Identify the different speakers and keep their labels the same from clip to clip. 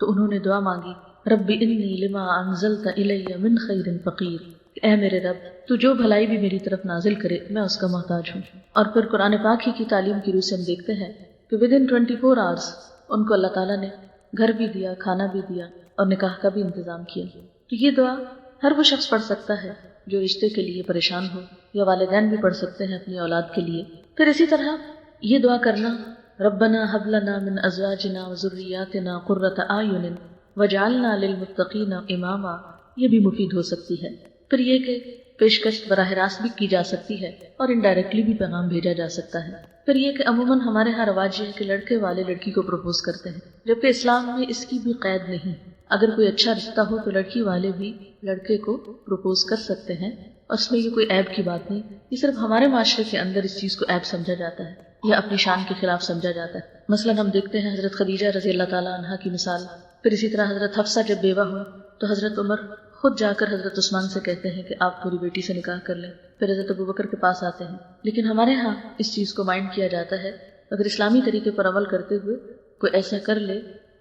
Speaker 1: تو انہوں نے دعا مانگی، رب انی لما انزلت الی من خیر فقیر، اے میرے رب تو جو بھلائی بھی میری طرف نازل کرے میں اس کا محتاج ہوں۔ اور پھر قرآن پاک ہی کی تعلیم کی روح سے ہم دیکھتے ہیں کہ ودن 24 آورس ان کو اللہ تعالیٰ نے گھر بھی دیا، کھانا بھی دیا اور نکاح کا بھی انتظام کیا۔ تو یہ دعا ہر وہ شخص پڑھ سکتا ہے جو رشتے کے لیے پریشان ہو، یا والدین بھی پڑھ سکتے ہیں اپنی اولاد کے لیے۔ پھر اسی طرح یہ دعا کرنا، ربنا هب لنا من ازواجنا وذریاتنا قرۃ اعین وجعلنا للمتقین اماما، یہ بھی مفید ہو سکتی ہے۔ پھر یہ کہ پیشکش براہ راست بھی کی جا سکتی ہے اور انڈائریکٹلی بھی پیغام بھیجا جا سکتا ہے۔ پھر یہ کہ عموماً ہمارے ہاں رواج یہ ہے کہ لڑکے والے لڑکی کو پروپوز کرتے ہیں، جبکہ اسلام میں اس کی بھی قید نہیں۔ اگر کوئی اچھا رشتہ ہو تو لڑکی والے بھی لڑکے کو پروپوز کر سکتے ہیں، اور اس میں یہ کوئی عیب کی بات نہیں۔ یہ صرف ہمارے معاشرے کے اندر اس چیز کو عیب سمجھا جاتا ہے یا اپنی شان کے خلاف سمجھا جاتا ہے۔ مثلاً ہم دیکھتے ہیں حضرت خدیجہ رضی اللہ تعالیٰ عنہا کی مثال، پھر اسی طرح حضرت حفصہ جب بیوہ ہوئی تو حضرت عمر خود جا کر حضرت عثمان سے کہتے ہیں کہ آپ میری بیٹی سے نکاح کر لیں، پھر حضرت ابوبکر کے پاس آتے ہیں۔ لیکن ہمارے ہاں اس چیز کو مائنڈ کیا جاتا ہے، اگر اسلامی طریقے پر عمل کرتے ہوئے کوئی ایسا کر لے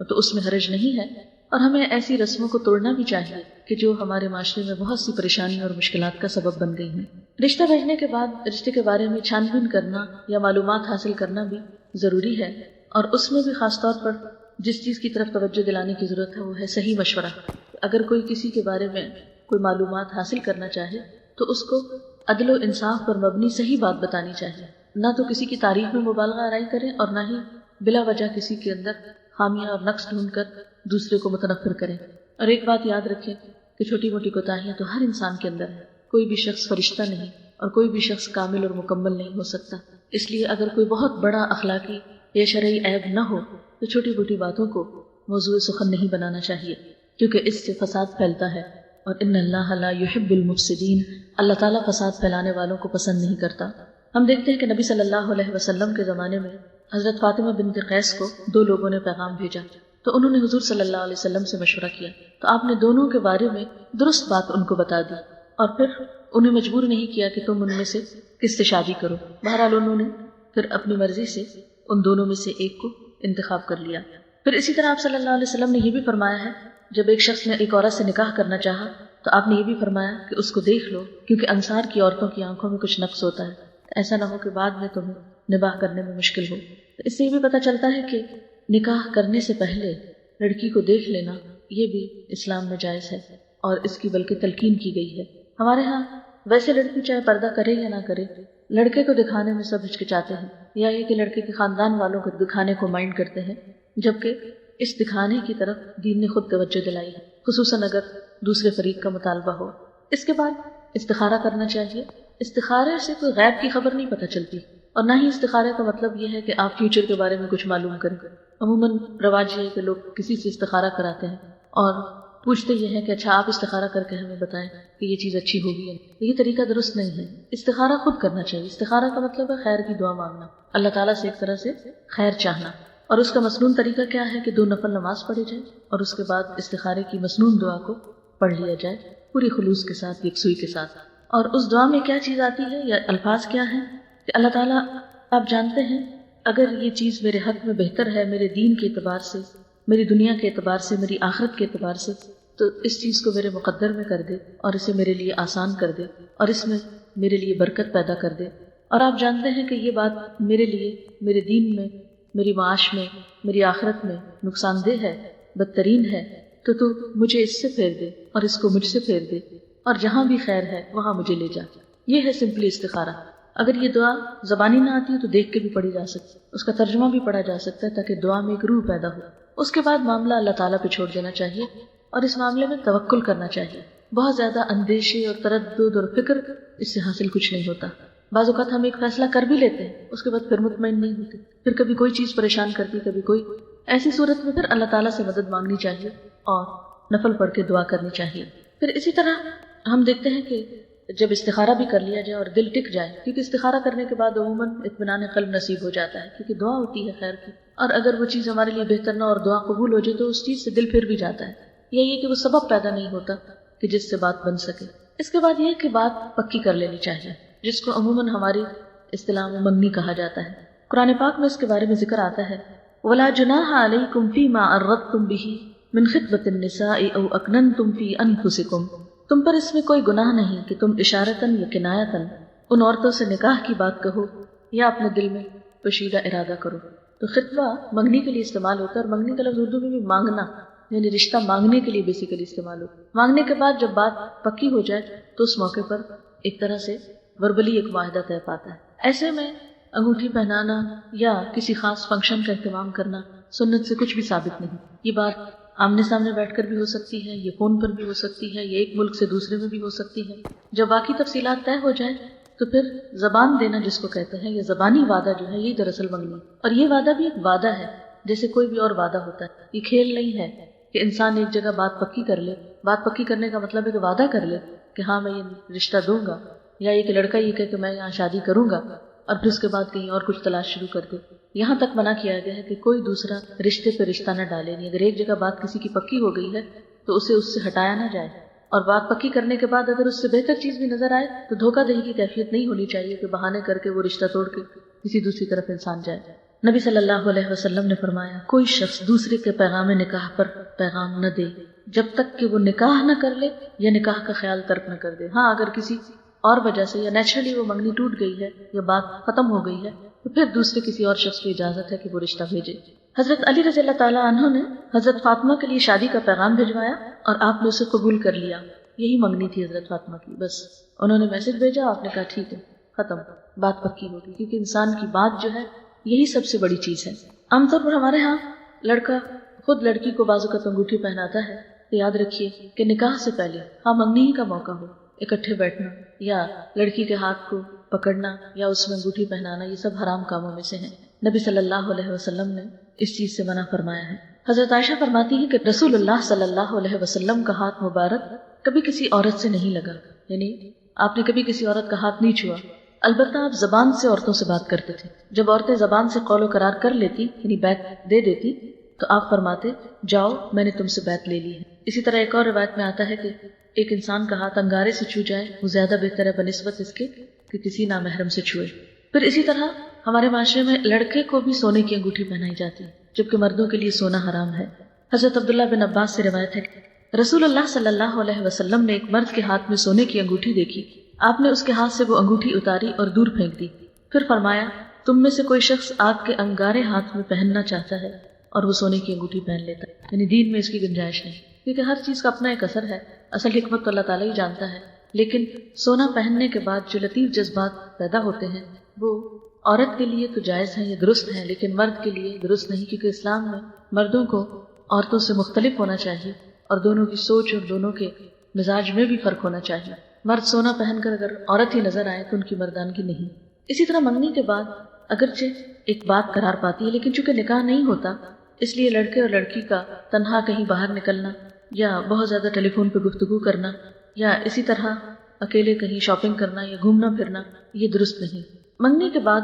Speaker 1: تو اس میں حرج نہیں ہے، اور ہمیں ایسی رسموں کو توڑنا بھی چاہیے کہ جو ہمارے معاشرے میں بہت سی پریشانی اور مشکلات کا سبب بن گئی ہیں۔ رشتہ بھیجنے کے بعد رشتے کے بارے میں چھان بین کرنا یا معلومات حاصل کرنا بھی ضروری ہے، اور اس میں بھی خاص طور پر جس چیز کی طرف توجہ دلانے کی ضرورت ہے وہ ہے صحیح مشورہ۔ اگر کوئی کسی کے بارے میں کوئی معلومات حاصل کرنا چاہے تو اس کو عدل و انصاف پر مبنی صحیح بات بتانی چاہیے، نہ تو کسی کی تعریف میں مبالغہ آرائی کریں اور نہ ہی بلا وجہ کسی کے اندر خامیاں اور نقص ڈھونڈ کر دوسرے کو متنفر کریں۔ اور ایک بات یاد رکھیں کہ چھوٹی موٹی کوتاہیاں تو ہر انسان کے اندر ہے، کوئی بھی شخص فرشتہ نہیں اور کوئی بھی شخص کامل اور مکمل نہیں ہو سکتا۔ اس لیے اگر کوئی بہت بڑا اخلاقی یا شرعی عیب نہ ہو تو چھوٹی موٹی باتوں کو موضوع سخن نہیں بنانا چاہیے، کیونکہ اس سے فساد پھیلتا ہے، اور ان اللہ لا يحب المفسدین، اللہ تعالیٰ فساد پھیلانے والوں کو پسند نہیں کرتا۔ ہم دیکھتے ہیں کہ نبی صلی اللہ علیہ وسلم کے زمانے میں حضرت فاطمہ بنت قیس کو 2 لوگوں نے پیغام بھیجا، تو انہوں نے حضور صلی اللہ علیہ وسلم سے مشورہ کیا، تو آپ نے دونوں کے بارے میں درست بات ان کو بتا دی، اور پھر انہیں مجبور نہیں کیا کہ تم ان میں سے کس سے شادی کرو۔ بہرحال انہوں نے پھر اپنی مرضی سے ان دونوں میں سے ایک کو انتخاب کر لیا۔ پھر اسی طرح آپ صلی اللہ علیہ وسلم نے یہ بھی فرمایا ہے، جب ایک شخص نے ایک عورت سے نکاح کرنا چاہا تو آپ نے یہ بھی فرمایا کہ اس کو دیکھ لو، کیونکہ انصار کی عورتوں کی آنکھوں میں کچھ نقص ہوتا ہے، ایسا نہ ہو کہ بعد میں تمہیں نکاح کرنے میں مشکل ہو۔ اس سے یہ بھی پتہ چلتا ہے کہ نکاح کرنے سے پہلے لڑکی کو دیکھ لینا یہ بھی اسلام میں جائز ہے، اور اس کی بلکہ تلقین کی گئی ہے۔ ہمارے ہاں ویسے لڑکی چاہے پردہ کرے یا نہ کرے، لڑکے کو دکھانے میں سب ہچکچاتے ہیں، یا یہ کہ لڑکے کے خاندان والوں کو دکھانے کو مائنڈ کرتے ہیں، جبکہ اس دکھانے کی طرف دین نے خود توجہ دلائی ہے، خصوصاً اگر دوسرے فریق کا مطالبہ ہو۔ اس کے بعد استخارہ کرنا چاہیے۔ استخارے سے کوئی غیب کی خبر نہیں پتہ چلتی، اور نہ ہی استخارے کا مطلب یہ ہے کہ آپ فیوچر کے بارے میں کچھ معلوم کریں۔ عموماً رواج یہ ہے کہ لوگ کسی سے استخارہ کراتے ہیں اور پوچھتے یہ ہے کہ اچھا آپ استخارہ کر کے ہمیں بتائیں کہ یہ چیز اچھی ہوگی یا نہیں۔ یہ طریقہ درست نہیں ہے، استخارہ خود کرنا چاہیے۔ استخارہ کا مطلب ہے خیر کی دعا مانگنا، اللہ تعالیٰ سے ایک طرح سے خیر چاہنا، اور اس کا مسنون طریقہ کیا ہے کہ 2 نفل نماز پڑھی جائے اور اس کے بعد استخارے کی مسنون دعا کو پڑھ لیا جائے پوری خلوص کے ساتھ، یکسوئی کے ساتھ۔ اور اس دعا میں کیا چیز آتی ہے یا الفاظ کیا ہیں کہ اللہ تعالیٰ آپ جانتے ہیں اگر یہ چیز میرے حق میں بہتر ہے، میرے دین کے اعتبار سے، میری دنیا کے اعتبار سے، میری آخرت کے اعتبار سے، تو اس چیز کو میرے مقدر میں کر دے اور اسے میرے لیے آسان کر دے اور اس میں میرے لیے برکت پیدا کر دے۔ اور آپ جانتے ہیں کہ یہ بات میرے لیے، میرے دین میں، میری معاش میں، میری آخرت میں نقصان دہ ہے، بدترین ہے، تو مجھے اس سے پھیر دے اور اس کو مجھ سے پھیر دے، اور جہاں بھی خیر ہے وہاں مجھے لے جا۔ یہ ہے سمپلی استخارہ۔ اگر یہ دعا زبانی نہ آتی ہے تو دیکھ کے بھی پڑھی جا سکتی ہے، اس کا ترجمہ بھی پڑھا جا سکتا ہے تاکہ دعا میں ایک روح پیدا ہو۔ اس کے بعد معاملہ اللہ تعالیٰ پہ چھوڑ دینا چاہیے اور اس معاملے میں توکل کرنا چاہیے۔ بہت زیادہ اندیشے اور تردد اور فکر اس سے حاصل کچھ نہیں ہوتا۔ بعض اوقات ہم ایک فیصلہ کر بھی لیتے ہیں، اس کے بعد پھر مطمئن نہیں ہوتے، پھر کبھی کوئی چیز پریشان کرتی، کبھی کوئی۔ ایسی صورت میں پھر اللہ تعالیٰ سے مدد مانگنی چاہیے اور نفل پڑھ کے دعا کرنی چاہیے۔ پھر اسی طرح ہم دیکھتے ہیں کہ جب استخارہ بھی کر لیا جائے اور دل ٹک جائے، کیونکہ استخارہ کرنے کے بعد عموماً اطمینان قلب نصیب ہو جاتا ہے، کیونکہ دعا ہوتی ہے خیر کی، اور اگر وہ چیز ہمارے لیے بہتر نہ اور دعا قبول ہو جائے تو اس چیز سے دل پھر بھی جاتا ہے، یا یہ کہ وہ سبب پیدا نہیں ہوتا کہ جس سے بات بن سکے۔ اس کے بعد یہ کہ بات پکی کر لینی چاہیے، جس کو عموماً ہماری اصطلاح میں منگنی کہا جاتا ہے۔ قرآن پاک میں اس کے بارے میں ذکر آتا ہے، وَلَا جُنَاحَ عَلَيْكُمْ فِي مَا عَرَّضْتُمْ بِهِ من خطبۃ النساء او اکننتم فی انفسکم، تم پر اس میں کوئی گناہ نہیں کہ تم اشارتاً یا کنایتاً ان عورتوں سے نکاح کی بات کہو یا اپنے دل میں پوشیدہ ارادہ کرو۔ تو خطبہ منگنی کے لیے استعمال ہوتا ہے، اور منگنی کا لفظ اردو میں بھی مانگنا، یعنی رشتہ مانگنے کے لیے بیسیکلی استعمال ہوتا ہے۔ مانگنے کے بعد جب بات پکی ہو جائے تو اس موقع پر ایک طرح سے وربلی ایک معاہدہ طے پاتا ہے۔ ایسے میں انگوٹھی پہنانا یا کسی خاص فنکشن کا اہتمام کرنا سنت سے کچھ بھی ثابت نہیں۔ یہ بات آمنے سامنے بیٹھ کر بھی ہو سکتی ہے، یہ فون پر بھی ہو سکتی ہے، یا ایک ملک سے دوسرے میں بھی ہو سکتی ہے۔ جب باقی تفصیلات طے ہو جائیں تو پھر زبان دینا جس کو کہتے ہیں، یہ زبانی وعدہ جو ہے، یہی دراصل منگنی ہے۔ اور یہ وعدہ بھی ایک وعدہ ہے جیسے کوئی بھی اور وعدہ ہوتا ہے، یہ کھیل نہیں ہے کہ انسان ایک جگہ بات پکی کر لے۔ بات پکی کرنے کا مطلب ہے کہ وعدہ کر لے کہ ہاں میں یہ رشتہ دوں گا، یا یہ کہ لڑکا یہ کہے کہ میں یہاں شادی کروں گا، اور پھر اس کے بعد کہیں اور کچھ تلاش شروع کر دے۔ یہاں تک منع کیا گیا ہے کہ کوئی دوسرا رشتے پہ رشتہ نہ ڈالے، نہیں اگر ایک جگہ بات کسی کی پکی ہو گئی ہے تو اسے اس سے ہٹایا نہ جائے، اور بات پکی کرنے کے بعد اگر اس سے بہتر چیز بھی نظر آئے تو دھوکہ دہی کی کیفیت نہیں ہونی چاہیے کہ بہانے کر کے وہ رشتہ توڑ کے کسی دوسری طرف انسان جائے۔ نبی صلی اللہ علیہ وسلم نے فرمایا، کوئی شخص دوسرے کے پیغام نکاح پر پیغام نہ دے جب تک کہ وہ نکاح نہ کر لے یا نکاح کا خیال ترک نہ کر دے۔ ہاں اگر کسی اور وجہ سے یا نیچرلی وہ منگنی ٹوٹ گئی ہے یا بات ختم ہو گئی ہے تو پھر دوسرے کسی اور شخص کو اجازت ہے کہ وہ رشتہ بھیجے۔ حضرت علی رضی اللہ تعالیٰ عنہ نے حضرت فاطمہ کے لیے شادی کا پیغام بھجوایا اور آپ نے اسے قبول کر لیا۔ یہی منگنی تھی حضرت فاطمہ کی، بس انہوں نے میسج بھیجا، آپ نے کہا ٹھیک ہے، ختم، بات پکی ہوگی، کیونکہ انسان کی بات جو ہے یہی سب سے بڑی چیز ہے۔ عام طور پر ہمارے ہاں لڑکا خود لڑکی کو بعض اوقات انگوٹھی پہناتا ہے، تو یاد رکھیے کہ نکاح سے پہلے ہاں منگنی ہی کا موقع ہو، اکٹھے بیٹھنا یا لڑکی کے ہاتھ کو پکڑنا یا اس میں انگوٹھی پہنانا، یہ سب حرام کاموں میں سے ہیں۔ نبی صلی اللہ علیہ وسلم نے اس چیز سے منع فرمایا ہے۔ حضرت عائشہ فرماتی ہے کہ رسول اللہ صلی اللہ علیہ وسلم کا ہاتھ مبارک کبھی کسی عورت سے نہیں لگا، یعنی آپ نے کبھی کسی عورت کا ہاتھ نہیں چھوا، البتہ آپ زبان سے عورتوں سے بات کرتے تھے۔ جب عورتیں زبان سے قول و قرار کر لیتی، یعنی بیعت دے دیتی، تو آپ فرماتے جاؤ میں نے تم سے بیعت لے لی ہے۔ اسی طرح ایک اور روایت میں آتا ہے کہ ایک انسان کا ہاتھ انگارے سے چھو جائے وہ زیادہ بہتر ہے بنسبت اس کے کہ کسی نامحرم سے چھوئے۔ پھر اسی طرح ہمارے معاشرے میں لڑکے کو بھی سونے کی انگوٹھی پہنائی جاتی ہے، جبکہ مردوں کے لیے سونا حرام ہے۔ حضرت عبداللہ بن عباس سے روایت ہے کہ رسول اللہ صلی اللہ علیہ وسلم نے ایک مرد کے ہاتھ میں سونے کی انگوٹھی دیکھی، آپ نے اس کے ہاتھ سے وہ انگوٹھی اتاری اور دور پھینک دی، پھر فرمایا تم میں سے کوئی شخص آپ کے انگارے ہاتھ میں پہننا چاہتا ہے اور وہ سونے کی انگوٹھی پہن لیتا ہے، یعنی دین میں اس کی گنجائش نہیں، کیونکہ ہر چیز کا اپنا ایک اثر ہے، اصل حکمت تو اللہ تعالیٰ ہی جانتا ہے۔ لیکن سونا پہننے کے بعد جو لطیف جذبات پیدا ہوتے ہیں وہ عورت کے لیے تو جائز ہیں، یہ درست ہیں، لیکن مرد کے لیے درست نہیں، کیونکہ اسلام میں مردوں کو عورتوں سے مختلف ہونا چاہیے اور دونوں کی سوچ اور دونوں کے مزاج میں بھی فرق ہونا چاہیے۔ مرد سونا پہن کر اگر عورت ہی نظر آئے تو ان کی مردانگی نہیں۔ اسی طرح منگنی کے بعد اگرچہ ایک بات قرار پاتی ہے، لیکن چونکہ نکاح نہیں ہوتا اس لیے لڑکے اور لڑکی کا تنہا کہیں باہر نکلنا یا بہت زیادہ ٹیلی فون پہ گفتگو کرنا یا اسی طرح اکیلے کہیں شاپنگ کرنا یا گھومنا پھرنا یہ درست نہیں۔ منگنی کے بعد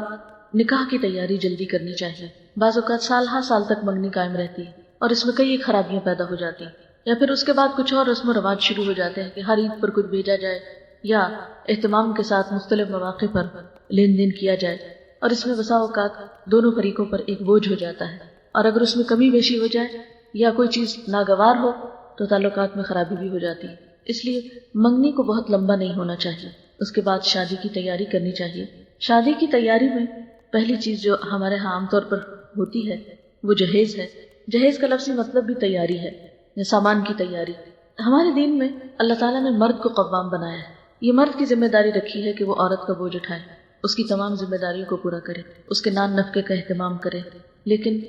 Speaker 1: نکاح کی تیاری جلدی کرنی چاہیے۔ بعض اوقات سال ہر سال تک منگنی قائم رہتی ہے اور اس میں کئی خرابیاں پیدا ہو جاتی ہیں، یا پھر اس کے بعد کچھ اور رسم و رواج شروع ہو جاتے ہیں کہ ہر عید پر کچھ بھیجا جائے یا اہتمام کے ساتھ مختلف مواقع پر لین دین کیا جائے، اور اس میں بسا اوقات دونوں فریقوں پر ایک بوجھ ہو جاتا ہے، اور اگر اس میں کمی بیشی ہو جائے یا کوئی چیز ناگوار ہو تو تعلقات میں خرابی بھی ہو جاتی ہے۔ اس لیے منگنی کو بہت لمبا نہیں ہونا چاہیے، اس کے بعد شادی کی تیاری کرنی چاہیے۔ شادی کی تیاری میں پہلی چیز جو ہمارے ہاں عام طور پر ہوتی ہے وہ جہیز ہے۔ جہیز کا لفظی مطلب بھی تیاری ہے، یا سامان کی تیاری۔ ہمارے دین میں اللہ تعالیٰ نے مرد کو قوام بنایا ہے، یہ مرد کی ذمہ داری رکھی ہے کہ وہ عورت کا بوجھ اٹھائے، اس کی تمام ذمہ داریوں کو پورا کرے، اس کے نان نفقے کا اہتمام کرے۔ لیکن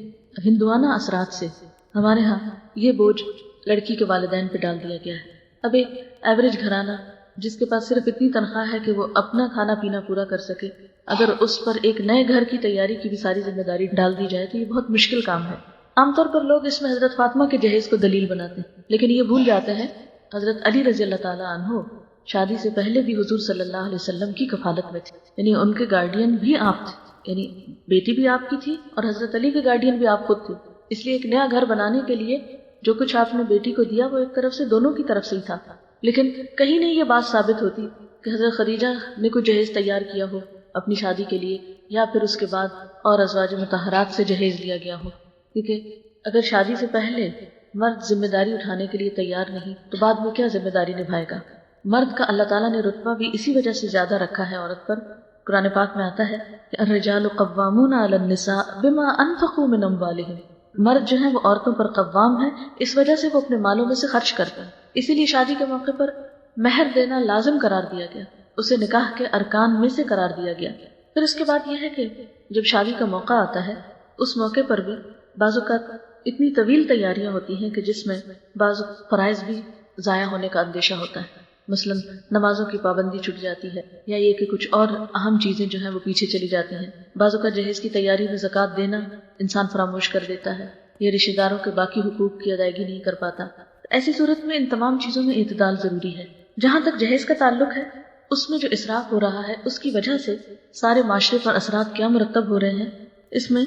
Speaker 1: ہندوانہ اثرات سے ہمارے ہاں یہ بوجھ لڑکی کے والدین پہ ڈال دیا گیا ہے۔ اب ایک ایوریج گھرانہ جس کے پاس صرف اتنی تنخواہ ہے کہ وہ اپنا کھانا پینا پورا کر سکے، اگر اس پر ایک نئے گھر کی تیاری کی بھی ساری ذمہ داری ڈال دی جائے تو یہ بہت مشکل کام ہے۔ عام طور پر لوگ اس میں حضرت فاطمہ کے جہیز کو دلیل بناتے ہیں، لیکن یہ بھول جاتے ہیں حضرت علی رضی اللہ تعالیٰ عنہ شادی سے پہلے بھی حضور صلی اللہ علیہ وسلم کی کفالت میں تھے، یعنی ان کے گارڈین بھی آپ تھے، یعنی بیٹی بھی آپ کی تھی اور حضرت علی کے گارڈین بھی آپ خود تھے۔ اس لیے ایک نیا گھر بنانے کے لیے جو کچھ آپ نے بیٹی کو دیا وہ ایک طرف سے دونوں کی طرف سے ہی تھا، لیکن کہیں نہیں یہ بات ثابت ہوتی کہ حضرت خدیجہ نے کوئی جہیز تیار کیا ہو اپنی شادی کے لیے، یا پھر اس کے بعد اور ازواج مطہرات سے جہیز لیا گیا ہو، کیونکہ اگر شادی سے پہلے مرد ذمہ داری اٹھانے کے لیے تیار نہیں تو بعد میں کیا ذمہ داری نبھائے گا؟ مرد کا اللہ تعالیٰ نے رتبہ بھی اسی وجہ سے زیادہ رکھا ہے عورت پر۔ قرآن پاک میں آتا ہے کہ الرجال قوامون علی النساء بما انفقوا من اموالہم، مرد جو ہیں وہ عورتوں پر قوام ہیں اس وجہ سے وہ اپنے مالوں میں سے خرچ کرتے ہیں، اسی لیے شادی کے موقع پر مہر دینا لازم قرار دیا گیا، اسے نکاح کے ارکان میں سے قرار دیا گیا۔ پھر اس کے بعد یہ ہے کہ جب شادی کا موقع آتا ہے اس موقع پر بھی بعض اوقات اتنی طویل تیاریاں ہوتی ہیں کہ جس میں بعض فرائض بھی ضائع ہونے کا اندیشہ ہوتا ہے، مثلا نمازوں کی پابندی چھٹ جاتی ہے، یا یہ کہ کچھ اور اہم چیزیں جو ہیں وہ پیچھے چلی جاتی ہیں۔ بعض اوقات جہیز کی تیاری میں زکوٰۃ دینا انسان فراموش کر دیتا ہے، یا رشتہ داروں کے باقی حقوق کی ادائیگی نہیں کر پاتا۔ ایسی صورت میں ان تمام چیزوں میں اعتدال ضروری ہے۔ جہاں تک جہیز کا تعلق ہے اس میں جو اسراف ہو رہا ہے اس کی وجہ سے سارے معاشرے پر اثرات کیا مرتب ہو رہے ہیں۔ اس میں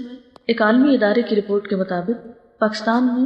Speaker 1: ایک عالمی ادارے کی رپورٹ کے مطابق پاکستان میں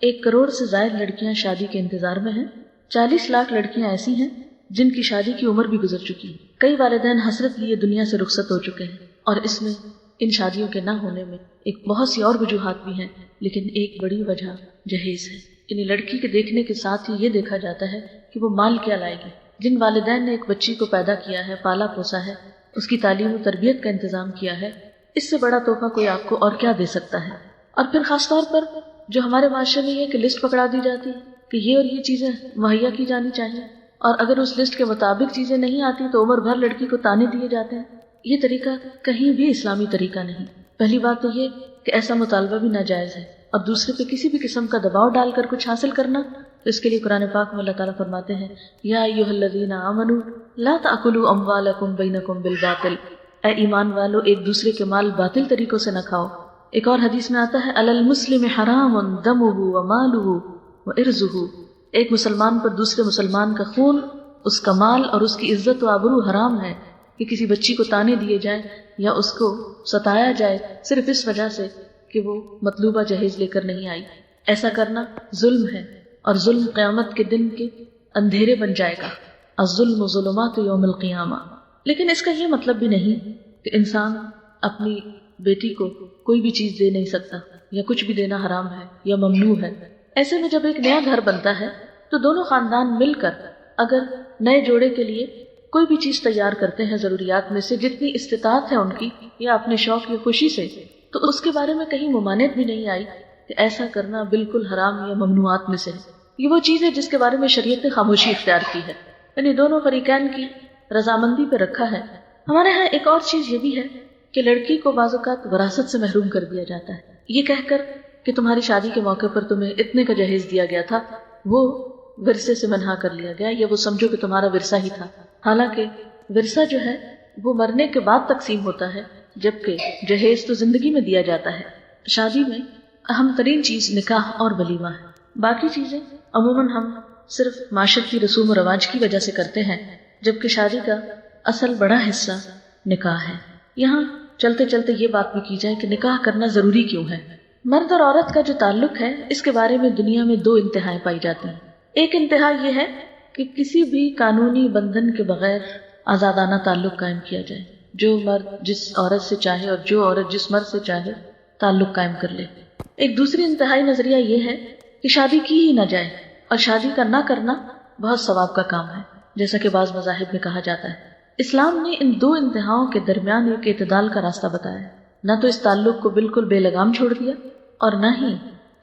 Speaker 1: 1 کروڑ سے زائد لڑکیاں شادی کے انتظار میں ہیں، 40 لاکھ لڑکیاں ایسی ہیں جن کی شادی کی عمر بھی گزر چکی ہے، کئی والدین حسرت لیے دنیا سے رخصت ہو چکے ہیں، اور اس میں ان شادیوں کے نہ ہونے میں ایک بہت سی اور وجوہات بھی ہیں، لیکن ایک بڑی وجہ جہیز ہے۔ یعنی لڑکی کے دیکھنے کے ساتھ ہی یہ دیکھا جاتا ہے کہ وہ مال کیا لائے گی۔ جن والدین نے ایک بچی کو پیدا کیا ہے، پالا پوسا ہے، اس کی تعلیم و تربیت کا انتظام کیا ہے، اس سے بڑا تحفہ کوئی آپ کو اور کیا دے سکتا ہے؟ اور پھر خاص طور پر جو ہمارے معاشرے میں یہ کہ لسٹ پکڑا دی جاتی ہے کہ یہ اور یہ چیزیں مہیا کی جانی چاہیے، اور اگر اس لسٹ کے مطابق چیزیں نہیں آتی تو عمر بھر لڑکی کو تانے دیے جاتے ہیں۔ یہ طریقہ کہیں بھی اسلامی طریقہ نہیں۔ پہلی بات تو یہ کہ ایسا مطالبہ بھی ناجائز ہے، اور دوسرے پہ کسی بھی قسم کا دباؤ ڈال کر کچھ حاصل کرنا، تو اس کے لیے قرآن پاک میں اللہ تعالیٰ فرماتے ہیں یا ایھا الذین آمنوا لا تأکلوا اموالکم بینکم بالباطل، اے ایمان والو ایک دوسرے کے مال باطل طریقوں سے نہ کھاؤ۔ ایک اور حدیث میں آتا ہے علی المسلم حرام دمہ ومالہ وعرضہ، ایک مسلمان پر دوسرے مسلمان کا خون، اس کا مال اور اس کی عزت و آبرو حرام ہے کہ کسی بچی کو تانے دیے جائیں یا اس کو ستایا جائے صرف اس وجہ سے کہ وہ مطلوبہ جہیز لے کر نہیں آئی۔ ایسا کرنا ظلم ہے، اور ظلم قیامت کے دن کے اندھیرے بن جائے گا۔ الظلم ظلمات یوم القیامہ۔ لیکن اس کا یہ مطلب بھی نہیں کہ انسان اپنی بیٹی کو کوئی بھی چیز دے نہیں سکتا، یا کچھ بھی دینا حرام ہے یا ممنوع ہے۔ ایسے میں جب ایک نیا گھر بنتا ہے تو دونوں خاندان مل کر اگر نئے جوڑے کے لیے کوئی بھی چیز تیار کرتے ہیں ضروریات میں سے جتنی استطاعت ہے ان کی، یا اپنے شوق یا خوشی سے، تو اس کے بارے میں کہیں ممانعت بھی نہیں آئی کہ ایسا کرنا بالکل حرام یا ممنوعات میں سے ہے۔ یہ وہ چیز ہے جس کے بارے میں شریعت نے خاموشی اختیار کی ہے، یعنی دونوں فریقین کی رضامندی پہ رکھا ہے۔ ہمارے ہاں ایک اور چیز یہ بھی ہے کہ لڑکی کو بعض اوقات وراثت سے محروم کر دیا جاتا ہے، یہ کہہ کر کہ تمہاری شادی کے موقع پر تمہیں اتنے کا جہیز دیا گیا تھا، وہ ورثے سے منہا کر لیا گیا، یا وہ سمجھو کہ تمہارا ورثہ ہی تھا۔ حالانکہ ورثہ جو ہے وہ مرنے کے بعد تقسیم ہوتا ہے، جبکہ جہیز تو زندگی میں دیا جاتا ہے۔ شادی میں اہم ترین چیز نکاح اور ولیمہ ہے، باقی چیزیں عموماً ہم صرف معاشرتی رسوم و رواج کی وجہ سے کرتے ہیں، جبکہ شادی کا اصل بڑا حصہ نکاح ہے۔ یہاں چلتے چلتے یہ بات بھی کی جائے کہ نکاح کرنا ضروری کیوں ہے۔ مرد اور عورت کا جو تعلق ہے اس کے بارے میں دنیا میں 2 انتہائیں پائی جاتی ہیں۔ ایک انتہا یہ ہے کہ کسی بھی قانونی بندھن کے بغیر آزادانہ تعلق قائم کیا جائے، جو مرد جس عورت سے چاہے اور جو عورت جس مرد سے چاہے تعلق قائم کر لے۔ ایک دوسری انتہائی نظریہ یہ ہے کہ شادی کی ہی نہ جائے، اور شادی کا نہ کرنا بہت ثواب کا کام ہے، جیسا کہ بعض مذاہب میں کہا جاتا ہے۔ اسلام نے ان 2 انتہاؤں کے درمیان ایک اعتدال کا راستہ بتایا ہے، نہ تو اس تعلق کو بالکل بے لگام چھوڑ دیا اور نہ ہی